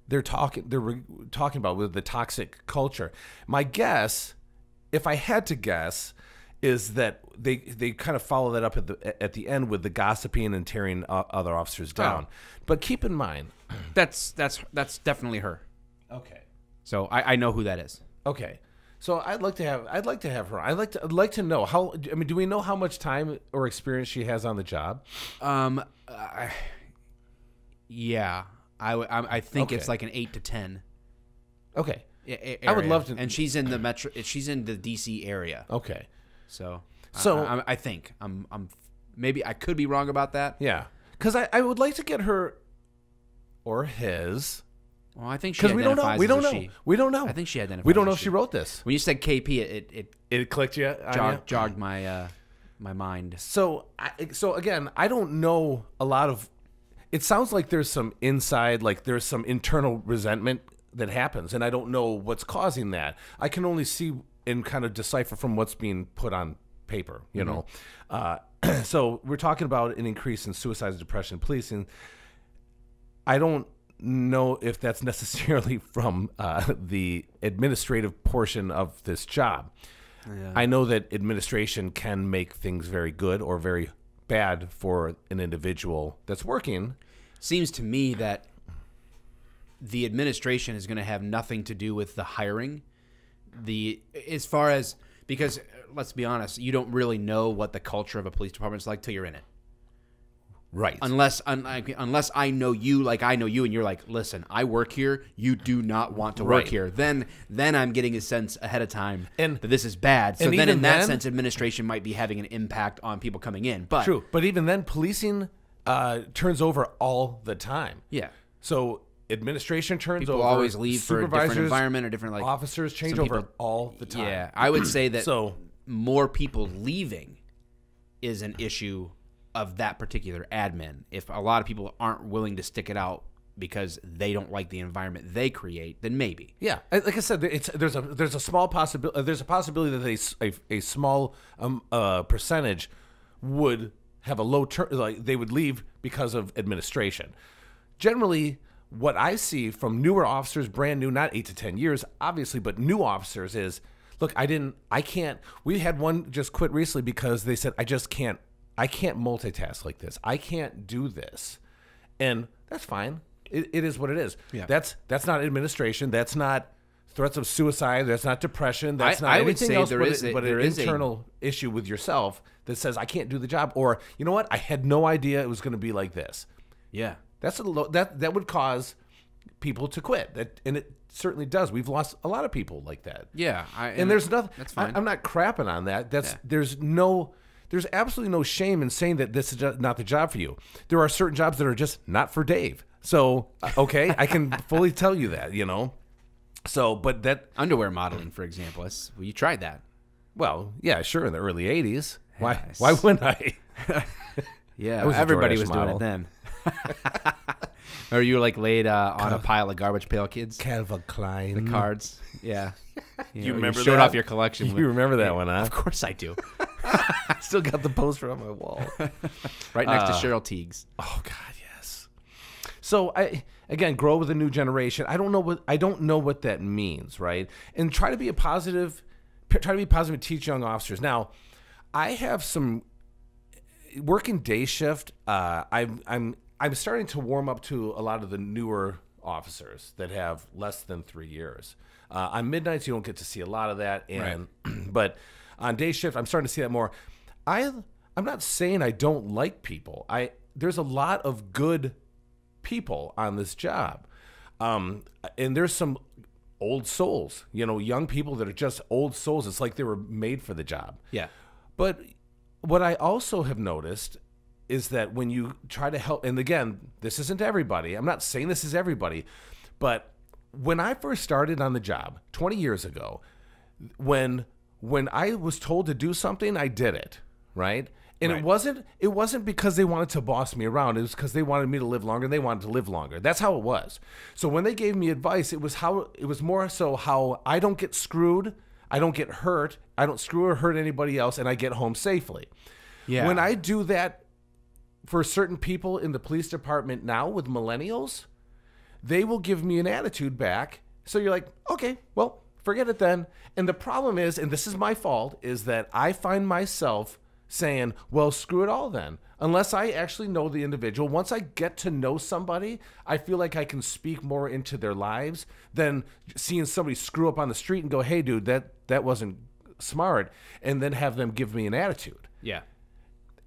Speaker 1: they're talking about with the toxic culture. My guess, if I had to guess, is that they kind of follow that up at the end with the gossiping and tearing other officers down. Oh. But keep in mind,
Speaker 2: that's definitely her.
Speaker 1: Okay.
Speaker 2: So I know who that is.
Speaker 1: Okay. So I'd like to have her. I'd like to know how. I mean, do we know how much time or experience she has on the job?
Speaker 2: Yeah, I think it's like an 8 to 10.
Speaker 1: Okay,
Speaker 2: area.
Speaker 1: I would love to.
Speaker 2: And she's in the metro. She's in the DC area.
Speaker 1: Okay,
Speaker 2: so I think I'm maybe I could be wrong about that.
Speaker 1: Yeah, because I would like to get her or his.
Speaker 2: Well, I think she
Speaker 1: because we don't know. We don't know.
Speaker 2: I think she identifies.
Speaker 1: We don't know if she wrote this.
Speaker 2: When you said KP,
Speaker 1: it clicked you.
Speaker 2: Jogged my my mind.
Speaker 1: So again, I don't know a lot of. It sounds like there's some inside, like there's some internal resentment that happens, and I don't know what's causing that. I can only see and kind of decipher from what's being put on paper. You know, so we're talking about an increase in suicides, depression, policing. I don't know if that's necessarily from the administrative portion of this job. Yeah. I know that administration can make things very good or very bad for an individual that's working.
Speaker 2: Seems to me that the administration is going to have nothing to do with the hiring. As far as, because let's be honest, you don't really know what the culture of a police department is like till you're in it.
Speaker 1: Right.
Speaker 2: Unless I know you like I know you, and you're like, listen, I work here. You do not want to work here. Then I'm getting a sense ahead of time that this is bad. So then in that sense, administration might be having an impact on people coming in. But
Speaker 1: true. But even then, policing turns over all the time.
Speaker 2: Yeah.
Speaker 1: So administration turns over.
Speaker 2: People always leave for a different environment or different like
Speaker 1: officers change over all the time.
Speaker 2: Yeah. I would say that more people leaving is an issue of that particular admin. If a lot of people aren't willing to stick it out because they don't like the environment they create, then maybe.
Speaker 1: Yeah, like I said, there's a small possibility. There's a possibility that a small percentage would have a low turn, like they would leave because of administration. Generally, what I see from newer officers, brand new, not 8 to 10 years, obviously, but new officers is, look, I can't. We had one just quit recently because they said, I can't multitask like this. I can't do this. And that's fine. It is what it is.
Speaker 2: Yeah.
Speaker 1: That's not administration. That's not threats of suicide. That's not depression. That's not
Speaker 2: I would
Speaker 1: anything
Speaker 2: say
Speaker 1: else
Speaker 2: there
Speaker 1: but an internal issue with yourself that says, I can't do the job. Or, you know what? I had no idea it was going to be like this.
Speaker 2: Yeah.
Speaker 1: That would cause people to quit. And it certainly does. We've lost a lot of people like that.
Speaker 2: Yeah.
Speaker 1: And there's nothing.
Speaker 2: That's fine.
Speaker 1: I'm not crapping on that. There's absolutely no shame in saying that this is not the job for you. There are certain jobs that are just not for Dave. So, okay, I can fully tell you that, you know. So, but that
Speaker 2: underwear modeling, for example, you tried that.
Speaker 1: Well, yeah, sure, in the early '80s.
Speaker 2: Yes.
Speaker 1: Why wouldn't I?
Speaker 2: Yeah,
Speaker 1: was
Speaker 2: everybody
Speaker 1: DoorDash
Speaker 2: was
Speaker 1: model.
Speaker 2: doing it then. Or you were like laid on a pile of Garbage Pail Kids.
Speaker 1: Calvin Klein.
Speaker 2: The cards. Yeah.
Speaker 1: You remember
Speaker 2: showed
Speaker 1: that?
Speaker 2: off your collection.
Speaker 1: You remember that one, huh?
Speaker 2: Of course I do.
Speaker 1: I still got the poster on my wall.
Speaker 2: Right next to Cheryl Teague's.
Speaker 1: Oh God, yes. So again, grow with a new generation. I don't know what that means, right? And try to be positive. Teach young officers. Now, I have some working day shift. I'm starting to warm up to a lot of the newer officers that have less than 3 years. On midnights, you don't get to see a lot of that, and but on day shift, I'm starting to see that more. I'm not saying I don't like people. There's a lot of good people on this job, and there's some old souls, young people that are just old souls. It's like they were made for the job.
Speaker 2: Yeah.
Speaker 1: But what I also have noticed is that when you try to help, and again, this isn't everybody. I'm not saying this is everybody, but when I first started on the job 20 years ago, when I was told to do something, I did it, right? And it wasn't because they wanted to boss me around. It was because they wanted me to live longer. They wanted to live longer. That's how it was. So when they gave me advice, it was more so how I don't get screwed, I don't get hurt, I don't screw or hurt anybody else, and I get home safely.
Speaker 2: Yeah.
Speaker 1: When I do that for certain people in the police department now with millennials, they will give me an attitude back. So you're like, okay, well, forget it then. And the problem is, and this is my fault, is that I find myself saying, well, screw it all then. Unless I actually know the individual, once I get to know somebody, I feel like I can speak more into their lives than seeing somebody screw up on the street and go, hey, dude, that wasn't smart, and then have them give me an attitude.
Speaker 2: Yeah.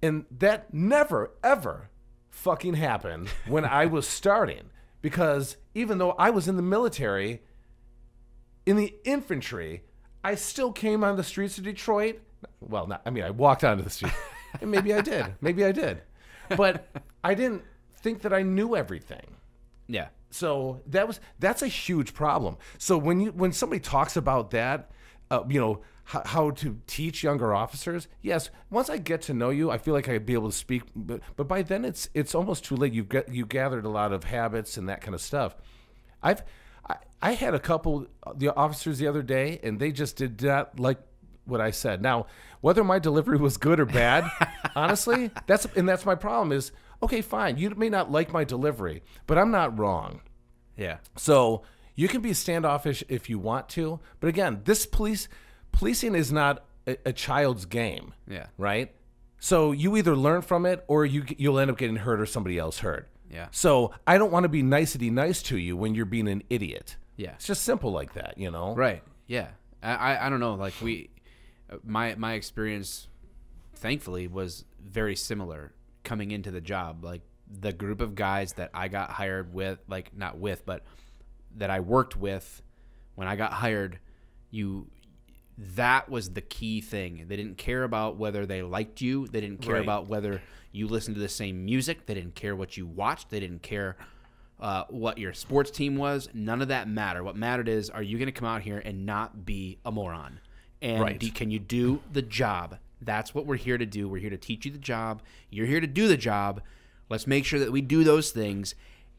Speaker 1: And that never, ever fucking happened when I was starting. Because even though I was in the military, in the infantry, I still came on the streets of Detroit. Well, I walked onto the street. And maybe I did. But I didn't think that I knew everything.
Speaker 2: Yeah.
Speaker 1: So that's a huge problem. So when somebody talks about that, how to teach younger officers, yes, once I get to know you, I feel like I'd be able to speak. But by then it's almost too late. You gathered a lot of habits and that kind of stuff. I had a couple the officers the other day, and they just did not like what I said. Now, whether my delivery was good or bad, honestly, that's my problem is, okay, fine. You may not like my delivery, but I'm not wrong.
Speaker 2: Yeah.
Speaker 1: So you can be standoffish if you want to. But again, policing is not a child's game.
Speaker 2: Yeah.
Speaker 1: Right? So you either learn from it or you'll end up getting hurt or somebody else hurt.
Speaker 2: Yeah.
Speaker 1: So I don't want to be nicety nice to you when you're being an idiot.
Speaker 2: Yeah.
Speaker 1: It's just simple like that,
Speaker 2: Right. Yeah. I don't know. Like my experience, thankfully, was very similar coming into the job. Like the group of guys that I got hired with, like not with, but that I worked with when I got hired, that was the key thing. They didn't care about whether they liked you. They didn't care about whether you listened to the same music. They didn't care what you watched. They didn't care what your sports team was. None of that mattered. What mattered is, are you going to come out here and not be a moron? And can you do the job? That's what we're here to do. We're here to teach you the job. You're here to do the job. Let's make sure that we do those things.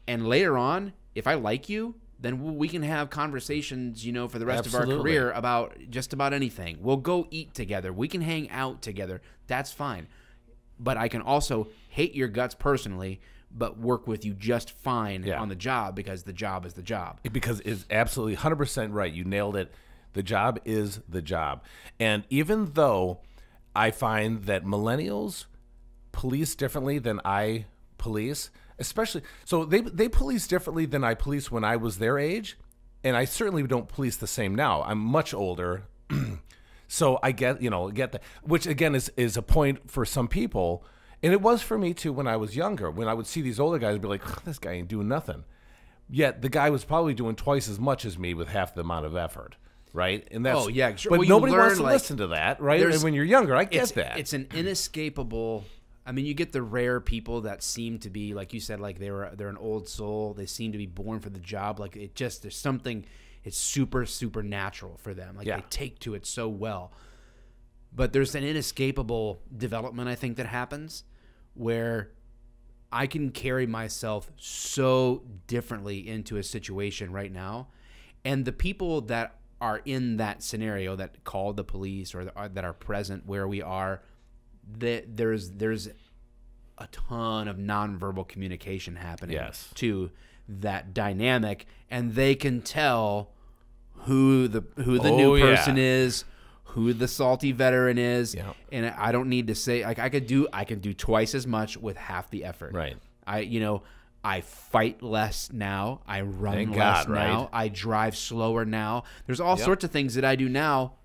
Speaker 2: And later on, if I like you, then we can have conversations, for the rest of our career about just about anything. We'll go eat together. We can hang out together. That's fine. but I can also hate your guts personally, but work with you just fine on the job because the job is the job.
Speaker 1: Because it's absolutely 100% right. You nailed it. The job is the job. And even though I find that millennials police differently than I police, especially, so they police differently than I police when I was their age, and I certainly don't police the same now. I'm much older, so I get that, which again is a point for some people, and it was for me too when I was younger. When I would see these older guys, I'd be like, this guy ain't doing nothing. Yet the guy was probably doing twice as much as me with half the amount of effort. Right, and that's
Speaker 2: sure.
Speaker 1: But
Speaker 2: well,
Speaker 1: nobody
Speaker 2: learn,
Speaker 1: wants to listen to that, right? And when you're younger, I get that.
Speaker 2: It's an inescapable. I mean, you get the rare people that seem to be, like you said, like they're an old soul. They seem to be born for the job. Like there's something. It's super natural for them. Like they take to it so well. But there's an inescapable development, I think, that happens where I can carry myself so differently into a situation right now, and the people that are in that scenario that call the police or that are present where we are, there's a ton of nonverbal communication happening to that dynamic, and they can tell who the new person is, who the salty veteran is, and I don't need to say, like, I can do twice as much with half the effort.
Speaker 1: Right.
Speaker 2: I fight less now. I run less now. Right? I drive slower now. There's all sorts of things that I do now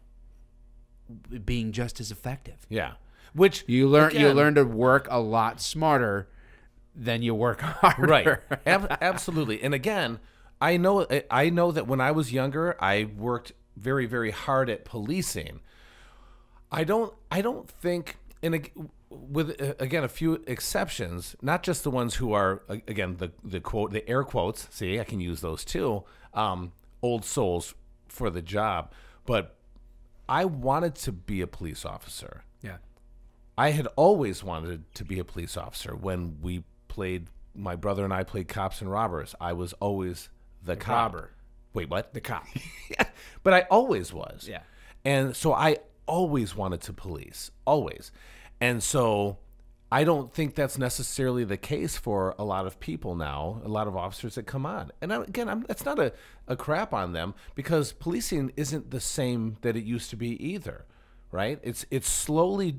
Speaker 2: being just as effective.
Speaker 1: Yeah. Which
Speaker 2: you learn to work a lot smarter than you work harder.
Speaker 1: Right. Absolutely. And again, I know that when I was younger, I worked very, very hard at policing. I don't think, and with again a few exceptions, not just the ones who are again the air quotes. See, I can use those too. Old souls for the job, but I wanted to be a police officer.
Speaker 2: Yeah,
Speaker 1: I had always wanted to be a police officer. When my brother and I played cops and robbers, I was always the cop.
Speaker 2: Robber.
Speaker 1: Wait, what?
Speaker 2: The cop.
Speaker 1: Yeah, but I always was.
Speaker 2: Yeah,
Speaker 1: and so I always wanted to police, always. And so I don't think that's necessarily the case for a lot of people now, a lot of officers that come on. And that's not a crap on them, because policing isn't the same that it used to be either, right? It's slowly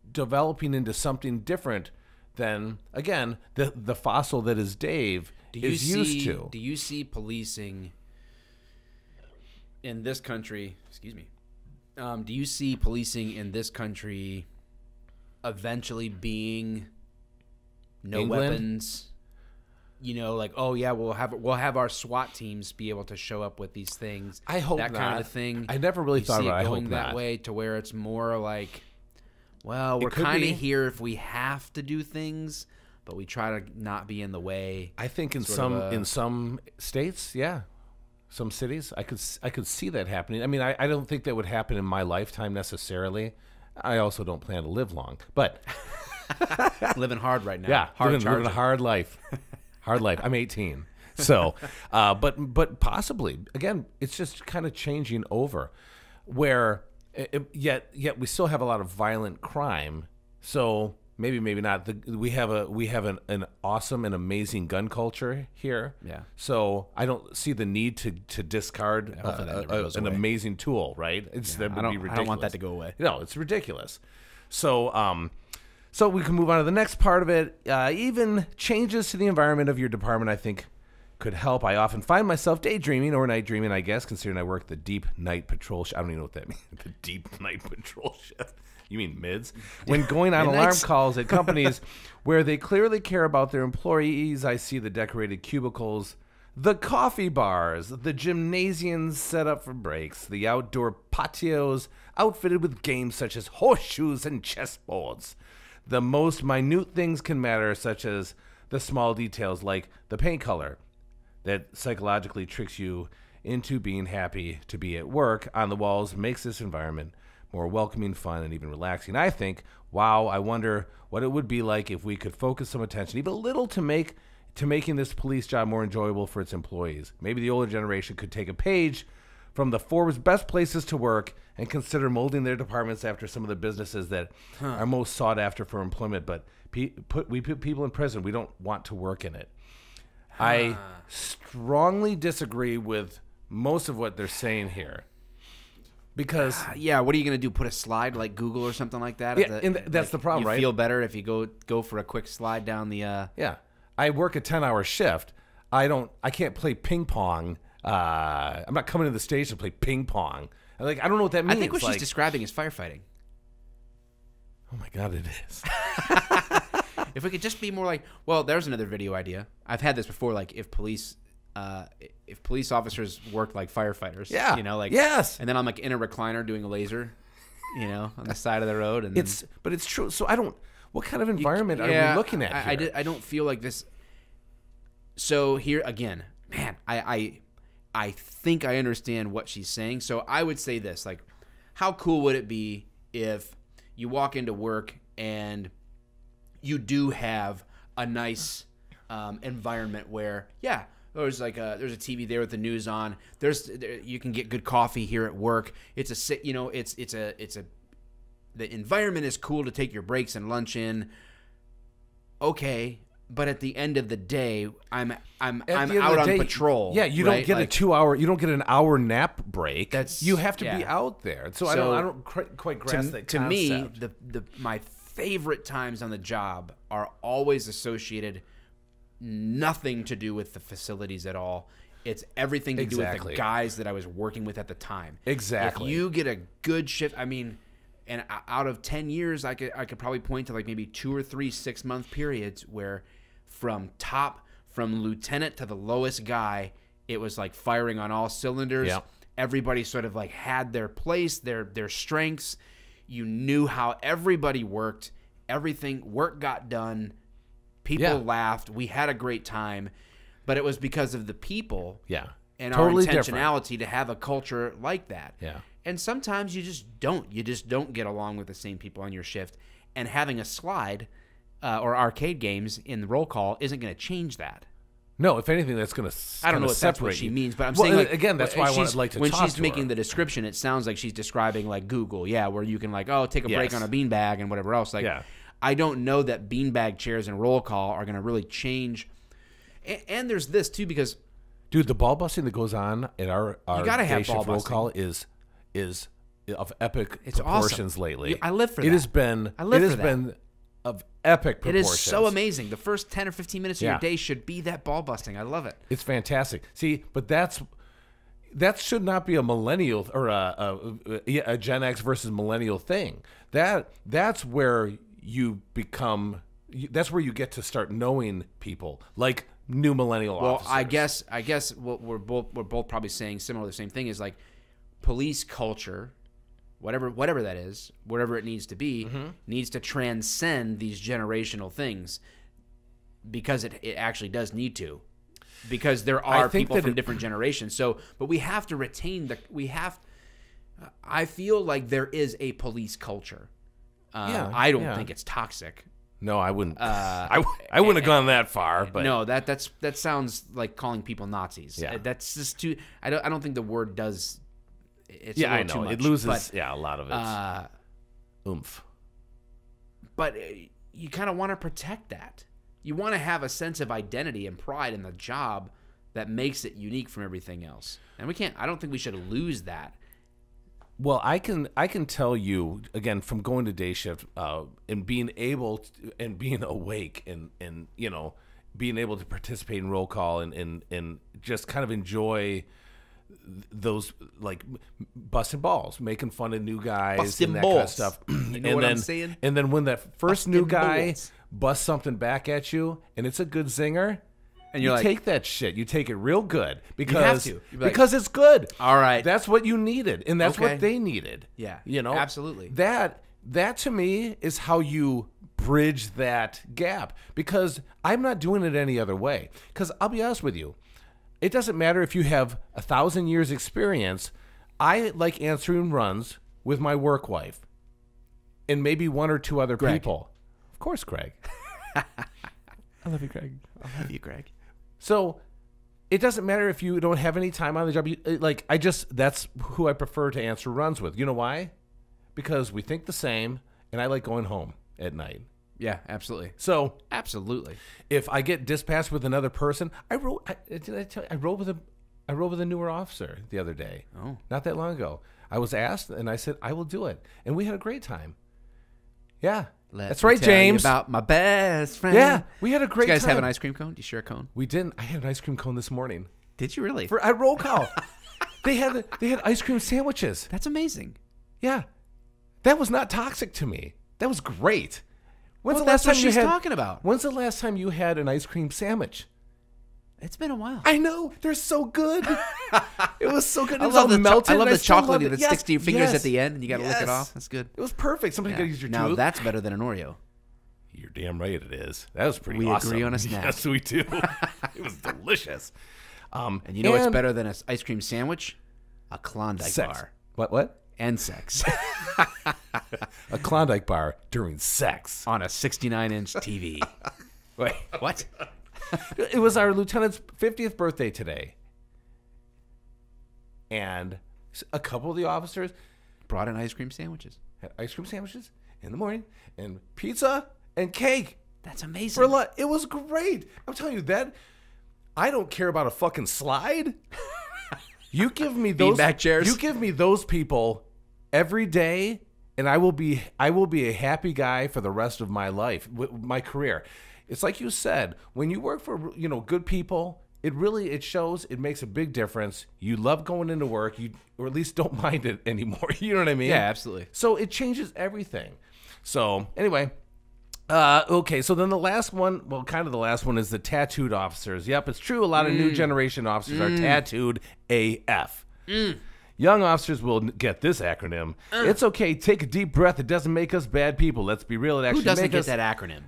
Speaker 1: developing into something different than, again, the fossil that is Dave is used to.
Speaker 2: Do you see policing in this country, excuse me, do you see policing in this country eventually being no
Speaker 1: England?
Speaker 2: Weapons, like, oh yeah, we'll have our SWAT teams be able to show up with these things.
Speaker 1: I hope
Speaker 2: that
Speaker 1: not.
Speaker 2: kind of thing.
Speaker 1: I never really thought about it. I hope
Speaker 2: going that
Speaker 1: not.
Speaker 2: way to where it's more like, well, we're kind of here if we have to do things, but we try to not be in the way.
Speaker 1: I think in some states, some cities, I could see that happening. I mean, I don't think that would happen in my lifetime necessarily. I also don't plan to live long, but
Speaker 2: living hard right now.
Speaker 1: Yeah, living a hard life. Hard life. I'm 18, so but possibly again, it's just kind of changing over, where yet we still have a lot of violent crime. So maybe not. We have an awesome and amazing gun culture here.
Speaker 2: Yeah.
Speaker 1: So I don't see the need to discard an amazing tool. Right. That would be ridiculous.
Speaker 2: I don't want that to go away.
Speaker 1: No, it's ridiculous. So so we can move on to the next part of it. Even changes to the environment of your department, I think, could help. I often find myself daydreaming or night dreaming, I guess, considering I work the deep night patrol shift. I don't even know what that means. The deep night patrol shift. You mean mids? When going on alarm calls at companies where they clearly care about their employees, I see the decorated cubicles, the coffee bars, the gymnasiums set up for breaks, the outdoor patios outfitted with games such as horseshoes and chessboards. The most minute things can matter, such as the small details like the paint color that psychologically tricks you into being happy to be at work on the walls, makes this environment more welcoming, fun, and even relaxing. I think, wow, I wonder what it would be like if we could focus some attention, even a little, to making this police job more enjoyable for its employees. Maybe the older generation could take a page from the Forbes best places to work and consider molding their departments after some of the businesses that are most sought after for employment. But we put people in prison. We don't want to work in it. I strongly disagree with most of what they're saying here. Because
Speaker 2: yeah, what are you going to do? Put a slide like Google or something like that?
Speaker 1: Yeah, and that's the problem, right?
Speaker 2: You feel better if you go for a quick slide down the.
Speaker 1: Yeah, I work a 10-hour shift. I can't play ping pong. I'm not coming to the station to play ping pong. I don't know what that means.
Speaker 2: I think what she's describing is firefighting.
Speaker 1: Oh my God, it is.
Speaker 2: If we could just be more like, well, there's another video idea. I've had this before. Like if police officers worked like firefighters,
Speaker 1: yeah, yes.
Speaker 2: And then I'm like in a recliner doing a laser, on the side of the road, and
Speaker 1: but it's true. So I don't. What kind of environment are we looking at here?
Speaker 2: I don't feel like this. So here again, man, I think I understand what she's saying. So I would say this: like, how cool would it be if you walk into work and you do have a nice environment where, there's a TV there with the news on. You can get good coffee here at work. The environment is cool to take your breaks and lunch in. Okay, but at the end of the day, I'm out on patrol.
Speaker 1: Yeah, you don't get a 2-hour. You don't get an hour nap break. You have to be out there. So I don't quite grasp that concept.
Speaker 2: To me, my favorite times on the job are always associated nothing to do with the facilities at all. It's everything to do with the guys that I was working with at the time.
Speaker 1: Exactly.
Speaker 2: If you get a good shift, and out of 10 years, I could probably point to like maybe 2 or 3 6-month periods where from lieutenant to the lowest guy, it was like firing on all cylinders.
Speaker 1: Yeah.
Speaker 2: Everybody sort of like had their place, their strengths. You knew how everybody worked. Work got done. People laughed. We had a great time. But it was because of the people and totally our intentionality to have a culture like that.
Speaker 1: Yeah.
Speaker 2: And sometimes you just don't. You just don't get along with the same people on your shift. And having a slide or arcade games in the roll call isn't going to change that.
Speaker 1: No, if anything, that's going to
Speaker 2: I don't know if that's what she means, but I'm saying like,
Speaker 1: again, that's why I would like to
Speaker 2: when
Speaker 1: talk to
Speaker 2: she's making
Speaker 1: her.
Speaker 2: the description, it sounds like she's describing like Google, where you can like take a break on a beanbag and whatever else. Like, I don't know that beanbag chairs and roll call are going to really change. And there's this too because,
Speaker 1: dude, the ball busting that goes on in our
Speaker 2: you gotta have
Speaker 1: day shift
Speaker 2: ball
Speaker 1: roll
Speaker 2: busting.
Speaker 1: call is of epic proportions
Speaker 2: awesome.
Speaker 1: lately.
Speaker 2: I live for that.
Speaker 1: It has been.
Speaker 2: I live
Speaker 1: it
Speaker 2: for
Speaker 1: has
Speaker 2: that.
Speaker 1: been of epic proportions.
Speaker 2: It is so amazing. The first 10 or 15 minutes of your day should be that ball busting. I love it.
Speaker 1: It's fantastic. See, but that should not be a millennial or a Gen X versus millennial thing. That's where you become. That's where you get to start knowing people like new millennial officers.
Speaker 2: Well, I guess what we're both probably saying similar. The same thing is like police culture. Whatever that is, whatever it needs to be, needs to transcend these generational things because it actually does need to. Because there are people from different generations. So, but we have to retain I feel like there is a police culture. I don't think it's toxic.
Speaker 1: No, I wouldn't. I wouldn't have gone that far. But
Speaker 2: no, that sounds like calling people Nazis.
Speaker 1: Yeah.
Speaker 2: That's just too. I don't think the word does. It's
Speaker 1: I know
Speaker 2: too much,
Speaker 1: it loses.
Speaker 2: But,
Speaker 1: a lot of its oomph.
Speaker 2: But you kind of want to protect that. You want to have a sense of identity and pride in the job that makes it unique from everything else. And we can't. I don't think we should lose that.
Speaker 1: Well, I can tell you again from going to day shift and being able to, and being awake and being able to participate in roll call and just kind of enjoy those like busting balls, making fun of new guys,
Speaker 2: busting
Speaker 1: and that
Speaker 2: balls.
Speaker 1: Kind of stuff.
Speaker 2: You know what I'm saying?
Speaker 1: And then when that first
Speaker 2: busting
Speaker 1: new guy
Speaker 2: balls.
Speaker 1: busts something back at you, and it's a good zinger.
Speaker 2: And
Speaker 1: you
Speaker 2: you're like,
Speaker 1: take that shit. You take it real good because
Speaker 2: you have to. You'd be like,
Speaker 1: because it's good.
Speaker 2: All right,
Speaker 1: that's what you needed, and that's what they needed.
Speaker 2: Yeah,
Speaker 1: absolutely.
Speaker 2: That
Speaker 1: to me is how you bridge that gap. Because I'm not doing it any other way. Because I'll be honest with you, it doesn't matter if you have 1,000 years experience. I like answering runs with my work wife, and maybe 1 or 2 other people. Of course, Craig. I love you, Craig.
Speaker 2: I love you, Craig.
Speaker 1: So it doesn't matter if you don't have any time on the job. That's who I prefer to answer runs with. You know why? Because we think the same, and I like going home at night.
Speaker 2: Yeah, absolutely.
Speaker 1: So
Speaker 2: absolutely,
Speaker 1: if I get dispatched with another person, I rode with a newer officer the other day.
Speaker 2: Oh,
Speaker 1: not that long ago. I was asked, and I said I will do it, and we had a great time. Yeah, that's right, James.
Speaker 2: About my best friend.
Speaker 1: Yeah, we had a great time.
Speaker 2: Did you guys have an ice cream cone? Do you share a cone?
Speaker 1: We didn't. I had an ice cream cone this morning.
Speaker 2: Did you really?
Speaker 1: At roll call. they had ice cream sandwiches.
Speaker 2: That's amazing.
Speaker 1: Yeah, that was not toxic to me. That was great. When's the
Speaker 2: last
Speaker 1: last time
Speaker 2: she's talking about?
Speaker 1: When's the last time you had an ice cream sandwich?
Speaker 2: It's been a while.
Speaker 1: I know. They're so good. It was so good.
Speaker 2: I love the chocolate that sticks to your fingers at the end, and you got to lick it off. That's good.
Speaker 1: It was perfect. Somebody got to use your
Speaker 2: now
Speaker 1: tooth.
Speaker 2: that's better than an Oreo.
Speaker 1: You're damn right it is. That was pretty
Speaker 2: we
Speaker 1: awesome.
Speaker 2: We agree on a snack.
Speaker 1: Yes, we do. It was delicious.
Speaker 2: And you know what's better than an ice cream sandwich? A Klondike bar.
Speaker 1: What?
Speaker 2: And sex.
Speaker 1: A Klondike bar during sex.
Speaker 2: On a 69-inch TV. Wait, what?
Speaker 1: It was our lieutenant's 50th birthday today. And a couple of the officers
Speaker 2: brought in ice cream sandwiches.
Speaker 1: Had ice cream sandwiches in the morning and pizza and cake.
Speaker 2: That's amazing.
Speaker 1: For lunch. It was great. I'm telling you that. I don't care about a fucking slide. You give me those
Speaker 2: beanbag chairs.
Speaker 1: You give me those people every day, and I will be a happy guy for the rest of my life, my career. It's like you said, when you work for good people, it shows. It makes a big difference. You love going into work, or at least don't mind it anymore. You know what I mean?
Speaker 2: Yeah, absolutely.
Speaker 1: So it changes everything. So anyway, okay. So then the last one, kind of the last one, is the tattooed officers. Yep, it's true. A lot of new generation officers are tattooed AF. Young officers will get this acronym. It's okay. Take a deep breath. It doesn't make us bad people. Let's be real. It actually
Speaker 2: Who doesn't
Speaker 1: make
Speaker 2: get
Speaker 1: us
Speaker 2: that acronym?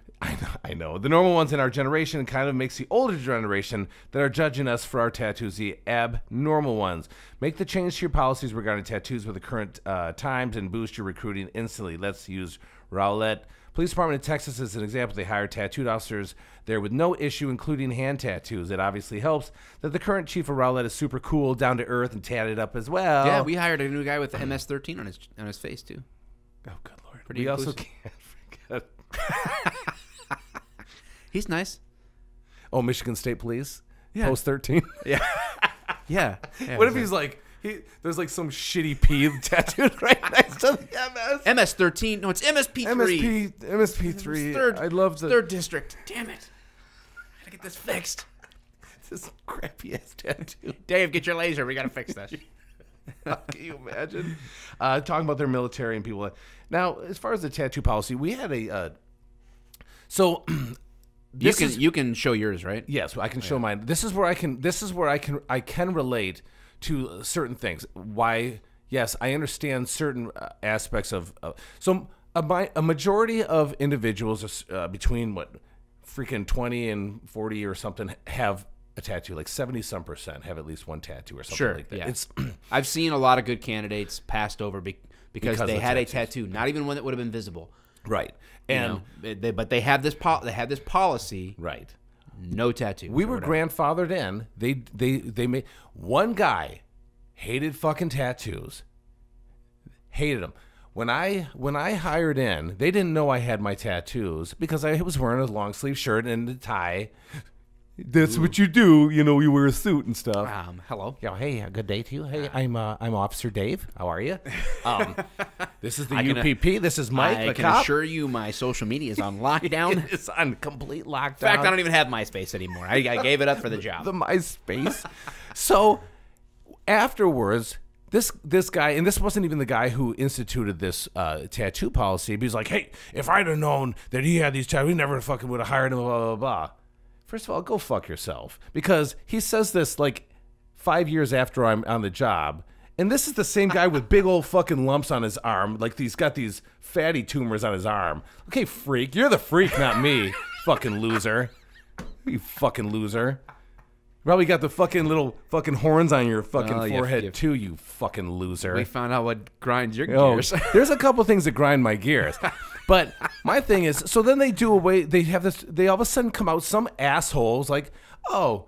Speaker 1: I know. The normal ones in our generation kind of makes the older generation that are judging us for our tattoos the abnormal ones. Make the change to your policies regarding tattoos with the current times and boost your recruiting instantly. Let's use Rowlett. Police Department in Texas is an example. They hired tattooed officers there with no issue, including hand tattoos. It obviously helps that the current chief of Rowlett is super cool, down to earth, and tatted up as well.
Speaker 2: Yeah, we hired a new guy with the MS-13 on his face too.
Speaker 1: Oh, good Lord.
Speaker 2: Pretty
Speaker 1: we
Speaker 2: inclusive.
Speaker 1: also can't forget.
Speaker 2: He's nice.
Speaker 1: Oh, Michigan State Police?
Speaker 2: Yeah.
Speaker 1: Post 13?
Speaker 2: Yeah. Yeah.
Speaker 1: What if he's like, there's like some shitty P tattooed right next to the MS?
Speaker 2: MS-13. No, it's MSP3.
Speaker 1: MSP3. I love the
Speaker 2: third district. Damn it. I gotta get this fixed.
Speaker 1: This crappy ass tattoo.
Speaker 2: Dave, get your laser. We gotta fix this.
Speaker 1: Can you imagine? Talking about their military and people. Now, as far as the tattoo policy, we had a.
Speaker 2: You can show yours, right?
Speaker 1: Yes, I can show mine. This is where I can relate to certain things. Why? Yes, I understand certain aspects of. So a majority of individuals between freaking 20 and 40 or something have a tattoo. Like 70% have at least one tattoo or something like that.
Speaker 2: Yeah.
Speaker 1: It's
Speaker 2: I've seen a lot of good candidates passed over because they had a
Speaker 1: tattoos.
Speaker 2: tattoo, not even one that would have been visible.
Speaker 1: right. And
Speaker 2: But they have this policy.
Speaker 1: right.
Speaker 2: No tattoo.
Speaker 1: We were grandfathered in. They made one guy hated fucking tattoos. Hated them. When I hired in, they didn't know I had my tattoos because I was wearing a long sleeve shirt and a tie. That's what you do, you wear a suit and stuff.
Speaker 2: Hello.
Speaker 1: Yeah, hey, good day to you. Hey, I'm Officer Dave. How are you? This is the UPP. This is Mike,
Speaker 2: I
Speaker 1: the
Speaker 2: can
Speaker 1: cop.
Speaker 2: assure you my social media is on lockdown.
Speaker 1: It's on complete lockdown.
Speaker 2: In fact, I don't even have MySpace anymore. I gave it up for the job.
Speaker 1: The MySpace. So afterwards, this guy, and this wasn't even the guy who instituted this tattoo policy, but he's like, hey, if I'd have known that he had these tattoos, we never fucking would have hired him, blah, blah, blah. First of all, go fuck yourself. Because he says this like 5 years after I'm on the job. And this is the same guy with big old fucking lumps on his arm. Like he's got these fatty tumors on his arm. Okay, freak. You're the freak, not me. Fucking loser. You fucking loser. Probably got the fucking little fucking horns on your fucking forehead too, you fucking loser.
Speaker 2: We found out what grinds your gears.
Speaker 1: There's a couple things that grind my gears. But my thing is, so then they do away, they have this, they all of a sudden come out, some assholes like, oh,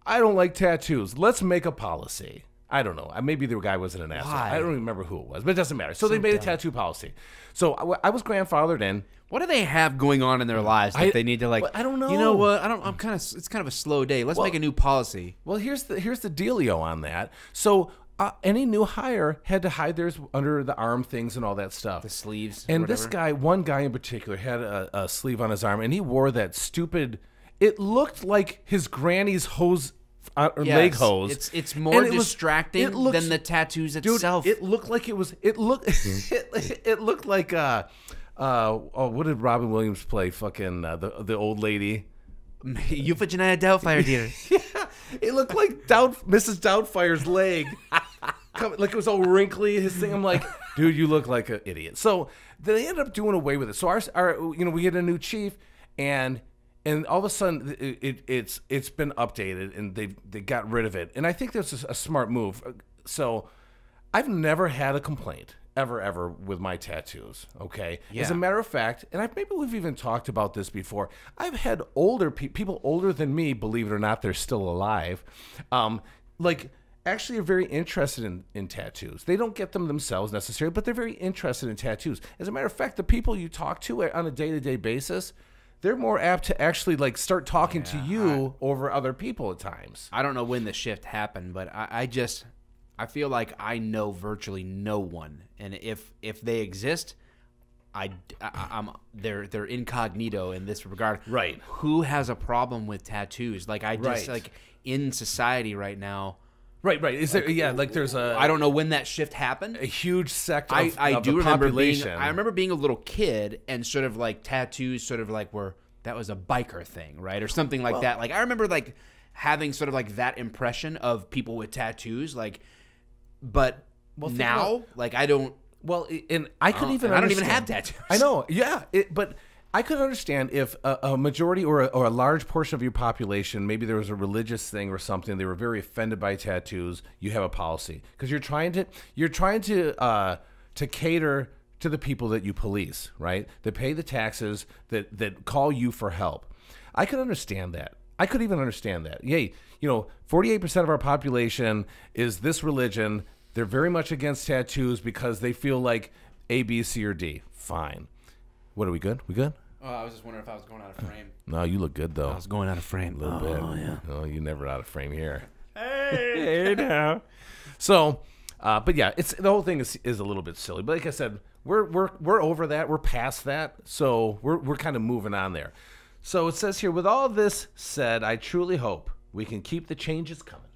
Speaker 1: I don't like tattoos. Let's make a policy. I don't know. Maybe the guy wasn't an asshole.
Speaker 2: Why?
Speaker 1: I don't remember who it was, but it doesn't matter. So they made a tattoo policy. So I was grandfathered in.
Speaker 2: What do they have going on in their lives that they need to like?
Speaker 1: Well, I don't know.
Speaker 2: You know what? It's kind of a slow day. Let's make a new policy.
Speaker 1: Well, here's the dealio on that. So any new hire had to hide theirs under the arm things and all that stuff.
Speaker 2: The sleeves.
Speaker 1: And this guy, one guy in particular, had a sleeve on his arm, and he wore that stupid. It looked like his granny's hose. Leg hose.
Speaker 2: It's more distracting than the tattoos itself.
Speaker 1: Dude, it looked like it was. It looked. It looked like. What did Robin Williams play? Fucking the old lady.
Speaker 2: Euphigenia Doubtfire, dear.
Speaker 1: Yeah, it looked like Mrs. Doubtfire's leg. Like it was all wrinkly. His thing. I'm like, dude, you look like an idiot. So they ended up doing away with it. So our we get a new chief and all of a sudden it's been updated and they got rid of it. And I think that's a smart move. So I've never had a complaint ever with my tattoos. Okay. Yeah. As a matter of fact, and maybe we've even talked about this before. I've had older people older than me, believe it or not, they're still alive. Actually are very interested in tattoos. They don't get them themselves necessarily, but they're very interested in tattoos. As a matter of fact, the people you talk to on a day-to-day basis, they're more apt to actually like start talking to you over other people at times.
Speaker 2: I don't know when the shift happened, but I feel like I know virtually no one, and if they exist, they're incognito in this regard.
Speaker 1: Right.
Speaker 2: Who has a problem with tattoos? Like like in society right now.
Speaker 1: Right. Is there? Yeah, like there's a.
Speaker 2: I don't know when that shift happened.
Speaker 1: A huge sector.
Speaker 2: I do
Speaker 1: the
Speaker 2: remember
Speaker 1: population.
Speaker 2: I remember being a little kid and sort of like tattoos, sort of like that was a biker thing, right, or something like that. Like I remember like having sort of like that impression of people with tattoos, like. But now, like I don't.
Speaker 1: Well, and I couldn't even.
Speaker 2: I don't even have tattoos.
Speaker 1: I know. Yeah, but. I could understand if a majority or a large portion of your population, maybe there was a religious thing or something, they were very offended by tattoos. You have a policy because you're trying to cater to the people that you police, right? That pay the taxes, that call you for help. I could understand that. I could even understand that. Yay, 48% of our population is this religion. They're very much against tattoos because they feel like A, B, C, or D. Fine. What are we good? We good?
Speaker 2: Oh, I was just wondering if I was going out of frame.
Speaker 1: No, you look good, though.
Speaker 2: I was going out of frame.
Speaker 1: A little bit.
Speaker 2: Oh, yeah.
Speaker 1: Oh, you're never out of frame here.
Speaker 2: Hey now.
Speaker 1: So, but yeah, the whole thing is a little bit silly. But like I said, we're over that. We're past that. So we're kind of moving on there. So it says here, with all this said, I truly hope we can keep the changes coming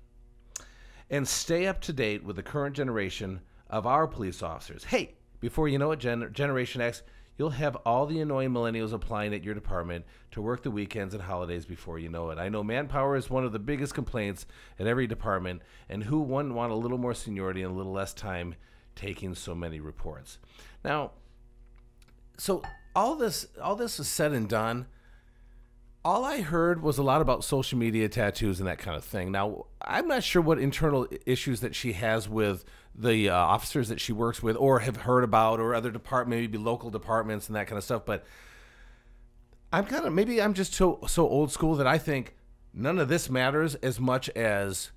Speaker 1: and stay up to date with the current generation of our police officers. Hey, before you know it, Generation X, you'll have all the annoying millennials applying at your department to work the weekends and holidays before you know it. I know manpower is one of the biggest complaints at every department, and who wouldn't want a little more seniority and a little less time taking so many reports? Now, so all this is said and done. All I heard was a lot about social media, tattoos, and that kind of thing. Now, I'm not sure what internal issues that she has with the officers that she works with or have heard about, or other departments, maybe local departments and that kind of stuff. But maybe I'm just so old school that I think none of this matters as much as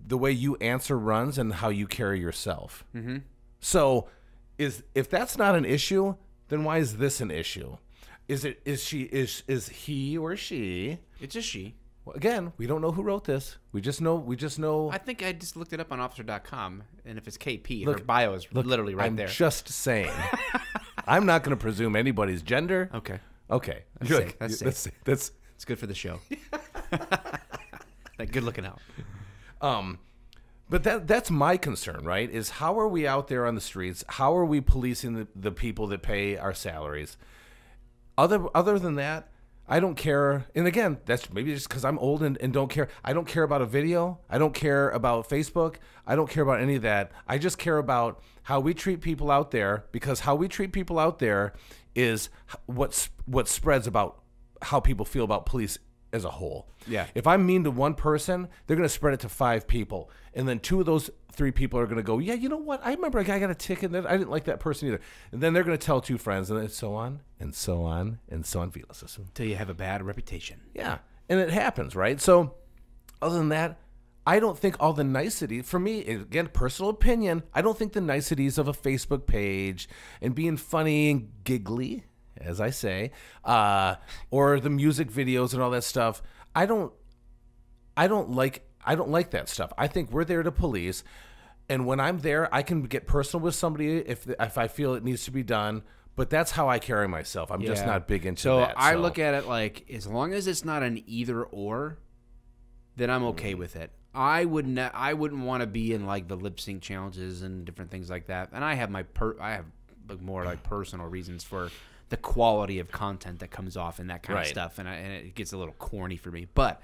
Speaker 1: the way you answer runs and how you carry yourself. Mm-hmm. So if that's not an issue, then why is this an issue? Is he or she?
Speaker 2: It's a she.
Speaker 1: Well, again, we don't know who wrote this. We just know.
Speaker 2: I think I just looked it up on officer.com, and if it's KP, her bio is literally right there.
Speaker 1: I'm just saying. I'm not going to presume anybody's gender.
Speaker 2: Okay.
Speaker 1: That's safe.
Speaker 2: It's good for the show. Good looking out.
Speaker 1: But that's my concern, right? Is how are we out there on the streets? How are we policing the people that pay our salaries? Other than that, I don't care. And again, that's maybe just because I'm old and don't care. I don't care about a video. I don't care about Facebook. I don't care about any of that. I just care about how we treat people out there, because how we treat people out there is what spreads about how people feel about police as a whole.
Speaker 2: Yeah.
Speaker 1: If I'm mean to one person, they're going to spread it to 5 people. And then 2 of those 3 people are going to go, yeah, you know what? I remember a guy got a ticket. I didn't like that person either. And then they're going to tell 2 friends, and then so on, and so on, and so on.
Speaker 2: Until you have a bad reputation.
Speaker 1: Yeah. And it happens, right? So other than that, I don't think all the niceties, for me, again, personal opinion, I don't think the niceties of a Facebook page and being funny and giggly, as I say, or the music videos and all that stuff, I don't like that stuff. I think we're there to police, and when I'm there, I can get personal with somebody if I feel it needs to be done. But that's how I carry myself. I'm just not big into that.
Speaker 2: I look at it like, as long as it's not an either or, then I'm okay with it. I wouldn't want to be in like the lip sync challenges and different things like that. And I have more like personal reasons for the quality of content that comes off and that kind of stuff. And it gets a little corny for me, but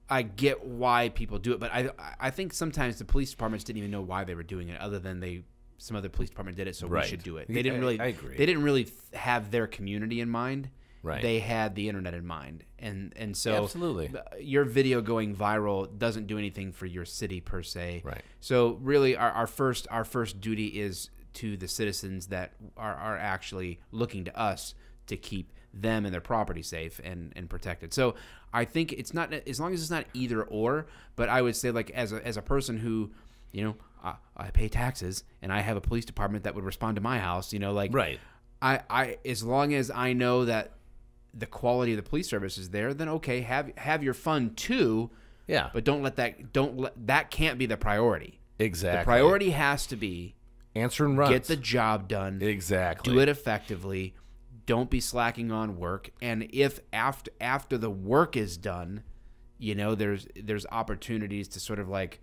Speaker 2: I get why people do it. But I think sometimes the police departments didn't even know why they were doing it, other than some other police department did it, so we should do it. They didn't really. I agree. They didn't really have their community in mind. Right. They had the internet in mind, and so
Speaker 1: absolutely,
Speaker 2: your video going viral doesn't do anything for your city per se.
Speaker 1: Right.
Speaker 2: So really, our first duty is to the citizens that are actually looking to us to keep them and their property safe and protected. So I think it's not, as long as it's not either or, but I would say, like, as a person who, you know, I pay taxes and I have a police department that would respond to my house, you know, like, I as long as I know that the quality of the police service is there, then okay, have your fun too.
Speaker 1: Yeah.
Speaker 2: But that can't be the priority.
Speaker 1: Exactly.
Speaker 2: The priority has to be
Speaker 1: answer and runs.
Speaker 2: Get the job done.
Speaker 1: Exactly.
Speaker 2: Do it effectively. Don't be slacking on work. And if after the work is done, you know, there's opportunities to sort of like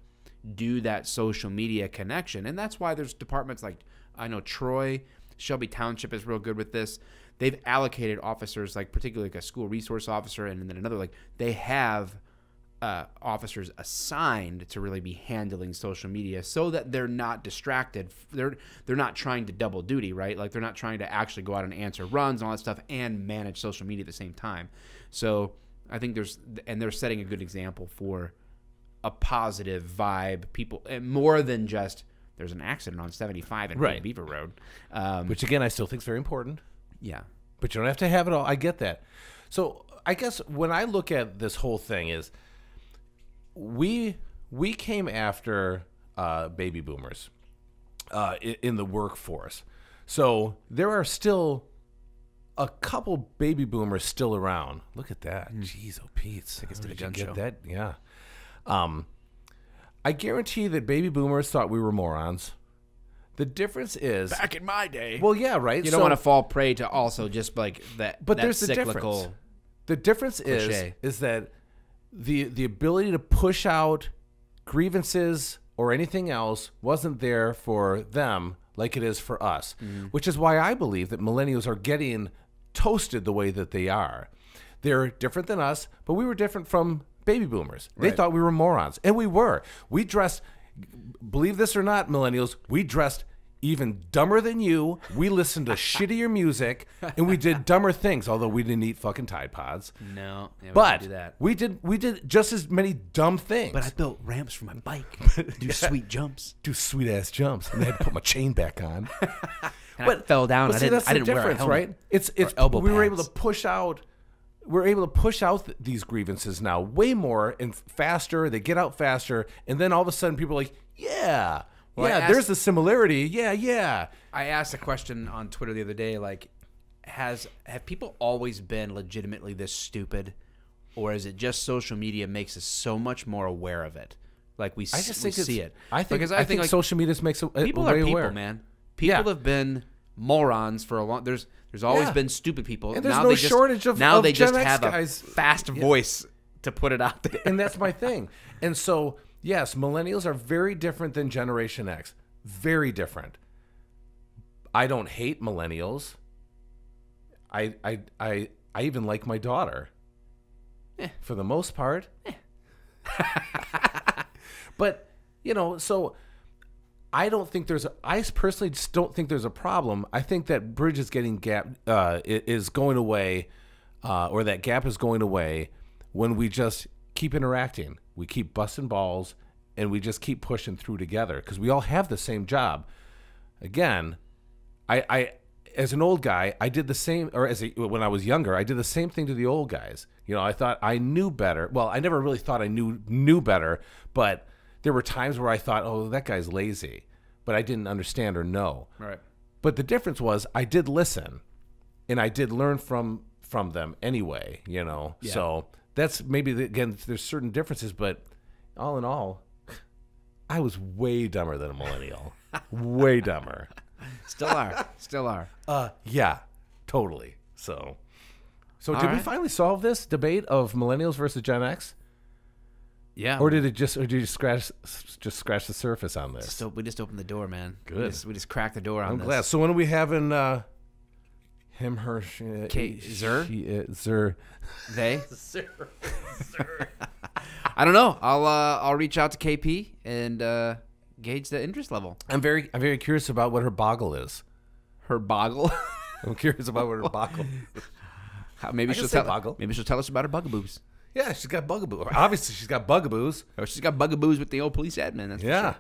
Speaker 2: do that social media connection. And that's why there's departments like, I know Troy, Shelby Township is real good with this. They've allocated officers, like particularly like a school resource officer, and then another, like they have officers assigned to really be handling social media so that they're not distracted. They're not trying to double duty, right? Like they're not trying to actually go out and answer runs and all that stuff and manage social media at the same time. So I think they're setting a good example for a positive vibe. People, and more than just there's an accident on 75 and Beaver Road,
Speaker 1: which again I still think is very important.
Speaker 2: Yeah,
Speaker 1: but you don't have to have it all. I get that. So I guess when I look at this whole thing is, we came after baby boomers in the workforce. So there are still a couple baby boomers still around. Look at that. Jeez, oh Pete.
Speaker 2: I guess to the gun show.
Speaker 1: That? Yeah. I guarantee that baby boomers thought we were morons. The difference is,
Speaker 2: back in my day.
Speaker 1: Well, yeah, right.
Speaker 2: You don't want to fall prey to also just like that.
Speaker 1: But
Speaker 2: that
Speaker 1: there's
Speaker 2: cyclical
Speaker 1: the difference. The difference
Speaker 2: cliche.
Speaker 1: is that the ability to push out grievances or anything else wasn't there for them like it is for us, which is why I believe that millennials are getting toasted the way that they are. They're different than us, but we were different from baby boomers. They thought we were morons, and we were. We dressed, believe this or not, millennials, we dressed even dumber than you. We listened to shittier music, and we did dumber things, although we didn't eat fucking Tide Pods.
Speaker 2: No. Yeah,
Speaker 1: but
Speaker 2: do that.
Speaker 1: we did just as many dumb things.
Speaker 2: But I built ramps for my bike. Do sweet jumps.
Speaker 1: Do sweet-ass jumps. And I had to put my chain back on.
Speaker 2: But I fell down.
Speaker 1: But see, that's the difference, right? It's we were able to push out. We're able to push out these grievances now way more and faster. They get out faster, and then all of a sudden, people are like, "Yeah, there's the similarity." Yeah.
Speaker 2: I asked a question on Twitter the other day, like, have people always been legitimately this stupid, or is it just social media makes us so much more aware of it? Like we see it.
Speaker 1: I think like, social media makes
Speaker 2: people
Speaker 1: are
Speaker 2: people,
Speaker 1: aware.
Speaker 2: man. People have been morons for a long. There's always been stupid people.
Speaker 1: And there's no shortage of
Speaker 2: now they
Speaker 1: Gen
Speaker 2: just
Speaker 1: X
Speaker 2: have
Speaker 1: guys.
Speaker 2: A fast voice to put it out there.
Speaker 1: And that's my thing. And so, yes, millennials are very different than Generation X. Very different. I don't hate millennials. I even like my daughter. For the most part. But, you know, so I personally just don't think there's a problem. I think that bridge is getting is going away, or that gap is going away when we just keep interacting. We keep busting balls, and we just keep pushing through together because we all have the same job. Again, as an old guy, I did the same, or when I was younger, I did the same thing to the old guys. You know, I thought I knew better. Well, I never really thought I knew better, but there were times where I thought, oh, that guy's lazy, but I didn't understand or know.
Speaker 2: Right.
Speaker 1: But the difference was I did listen, and I did learn from them anyway. You know, so that's maybe again, there's certain differences, but all in all, I was way dumber than a millennial. Way dumber.
Speaker 2: Still are.
Speaker 1: Yeah, totally. So
Speaker 2: All
Speaker 1: did we
Speaker 2: right.
Speaker 1: finally solve this debate of millennials versus Gen X?
Speaker 2: Yeah.
Speaker 1: Or did you scratch the surface on this?
Speaker 2: So we just opened the door, man.
Speaker 1: Good.
Speaker 2: We just cracked the door on
Speaker 1: I'm
Speaker 2: this.
Speaker 1: glad. So when are we having him, her,
Speaker 2: Zer?
Speaker 1: Zer?
Speaker 2: They? I don't know. I'll reach out to KP and gauge the interest level.
Speaker 1: I'm very curious about what her boggle is.
Speaker 2: Her boggle?
Speaker 1: I'm curious about what her boggle is.
Speaker 2: Maybe
Speaker 1: I can
Speaker 2: she'll
Speaker 1: say
Speaker 2: tell.
Speaker 1: boggle.
Speaker 2: Maybe she'll tell us about her bugaboos.
Speaker 1: Yeah, she's got bugaboos. Obviously, she's got bugaboos.
Speaker 2: Oh, she's got bugaboos with the old police admin. That's
Speaker 1: Yeah.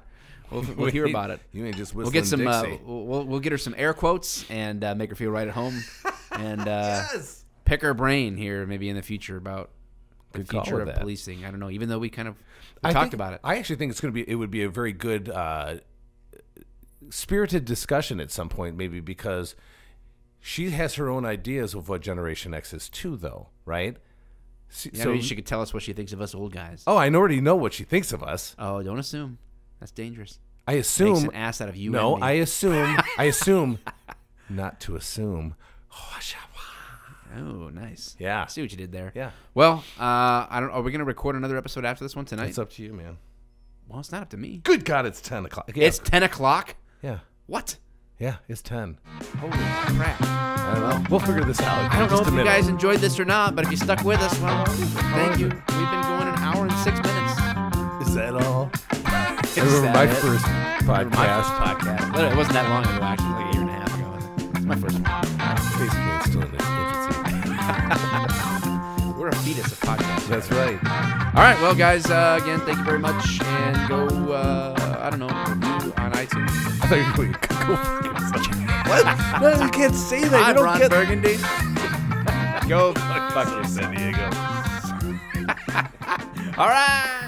Speaker 2: for sure. We'll hear about it.
Speaker 1: You ain't just
Speaker 2: We'll
Speaker 1: whistling
Speaker 2: get some.
Speaker 1: Dixie.
Speaker 2: We'll get her some air quotes and make her feel right at home, and
Speaker 1: Yes.
Speaker 2: pick her brain here maybe in the future about the
Speaker 1: Good call
Speaker 2: future
Speaker 1: with
Speaker 2: of
Speaker 1: that.
Speaker 2: policing. I don't know. Even though we talked
Speaker 1: think-
Speaker 2: about it.
Speaker 1: I actually think it would be a very good spirited discussion at some point, maybe because she has her own ideas of what Generation X is too, though, right?
Speaker 2: Yeah, maybe she could tell us what she thinks of us old guys.
Speaker 1: Oh, I already know what she thinks of us.
Speaker 2: Oh, don't assume. That's dangerous.
Speaker 1: I
Speaker 2: Makes
Speaker 1: assume.
Speaker 2: an ass out of you.
Speaker 1: No,
Speaker 2: and me.
Speaker 1: I assume not to assume.
Speaker 2: Oh, nice.
Speaker 1: Yeah.
Speaker 2: I see what you did there.
Speaker 1: Yeah.
Speaker 2: Well, I don't. Are we gonna record another episode after this one tonight?
Speaker 1: It's up to you, man.
Speaker 2: Well, it's not up to me.
Speaker 1: Good God, it's 10 o'clock. Yeah.
Speaker 2: It's 10 o'clock.
Speaker 1: yeah,
Speaker 2: What?
Speaker 1: yeah, it's 10.
Speaker 2: Holy crap!
Speaker 1: I don't know. We'll figure this out.
Speaker 2: I don't know
Speaker 1: Just
Speaker 2: if
Speaker 1: a
Speaker 2: you
Speaker 1: minute.
Speaker 2: guys enjoyed this or not, but if you stuck with us, well, thank you. We've been going an hour and 6 minutes.
Speaker 1: Is that all? I
Speaker 2: Is
Speaker 1: remember
Speaker 2: that
Speaker 1: my
Speaker 2: it?
Speaker 1: first podcast.
Speaker 2: My first podcast. Literally, it wasn't that long ago, actually, like a year and a half ago. It's my first one.
Speaker 1: Basically, it's still in its infancy.
Speaker 2: We're a fetus of podcasts.
Speaker 1: That's right.
Speaker 2: All right, well, guys, again, thank you very much, and go, I don't know, review on iTunes.
Speaker 1: I thought you were going to go fuck yourself. What? No, you can't say that.
Speaker 2: I'm
Speaker 1: You don't
Speaker 2: Ron
Speaker 1: get
Speaker 2: Burgundy. Go
Speaker 1: fuck yourself, San Diego.
Speaker 2: All right.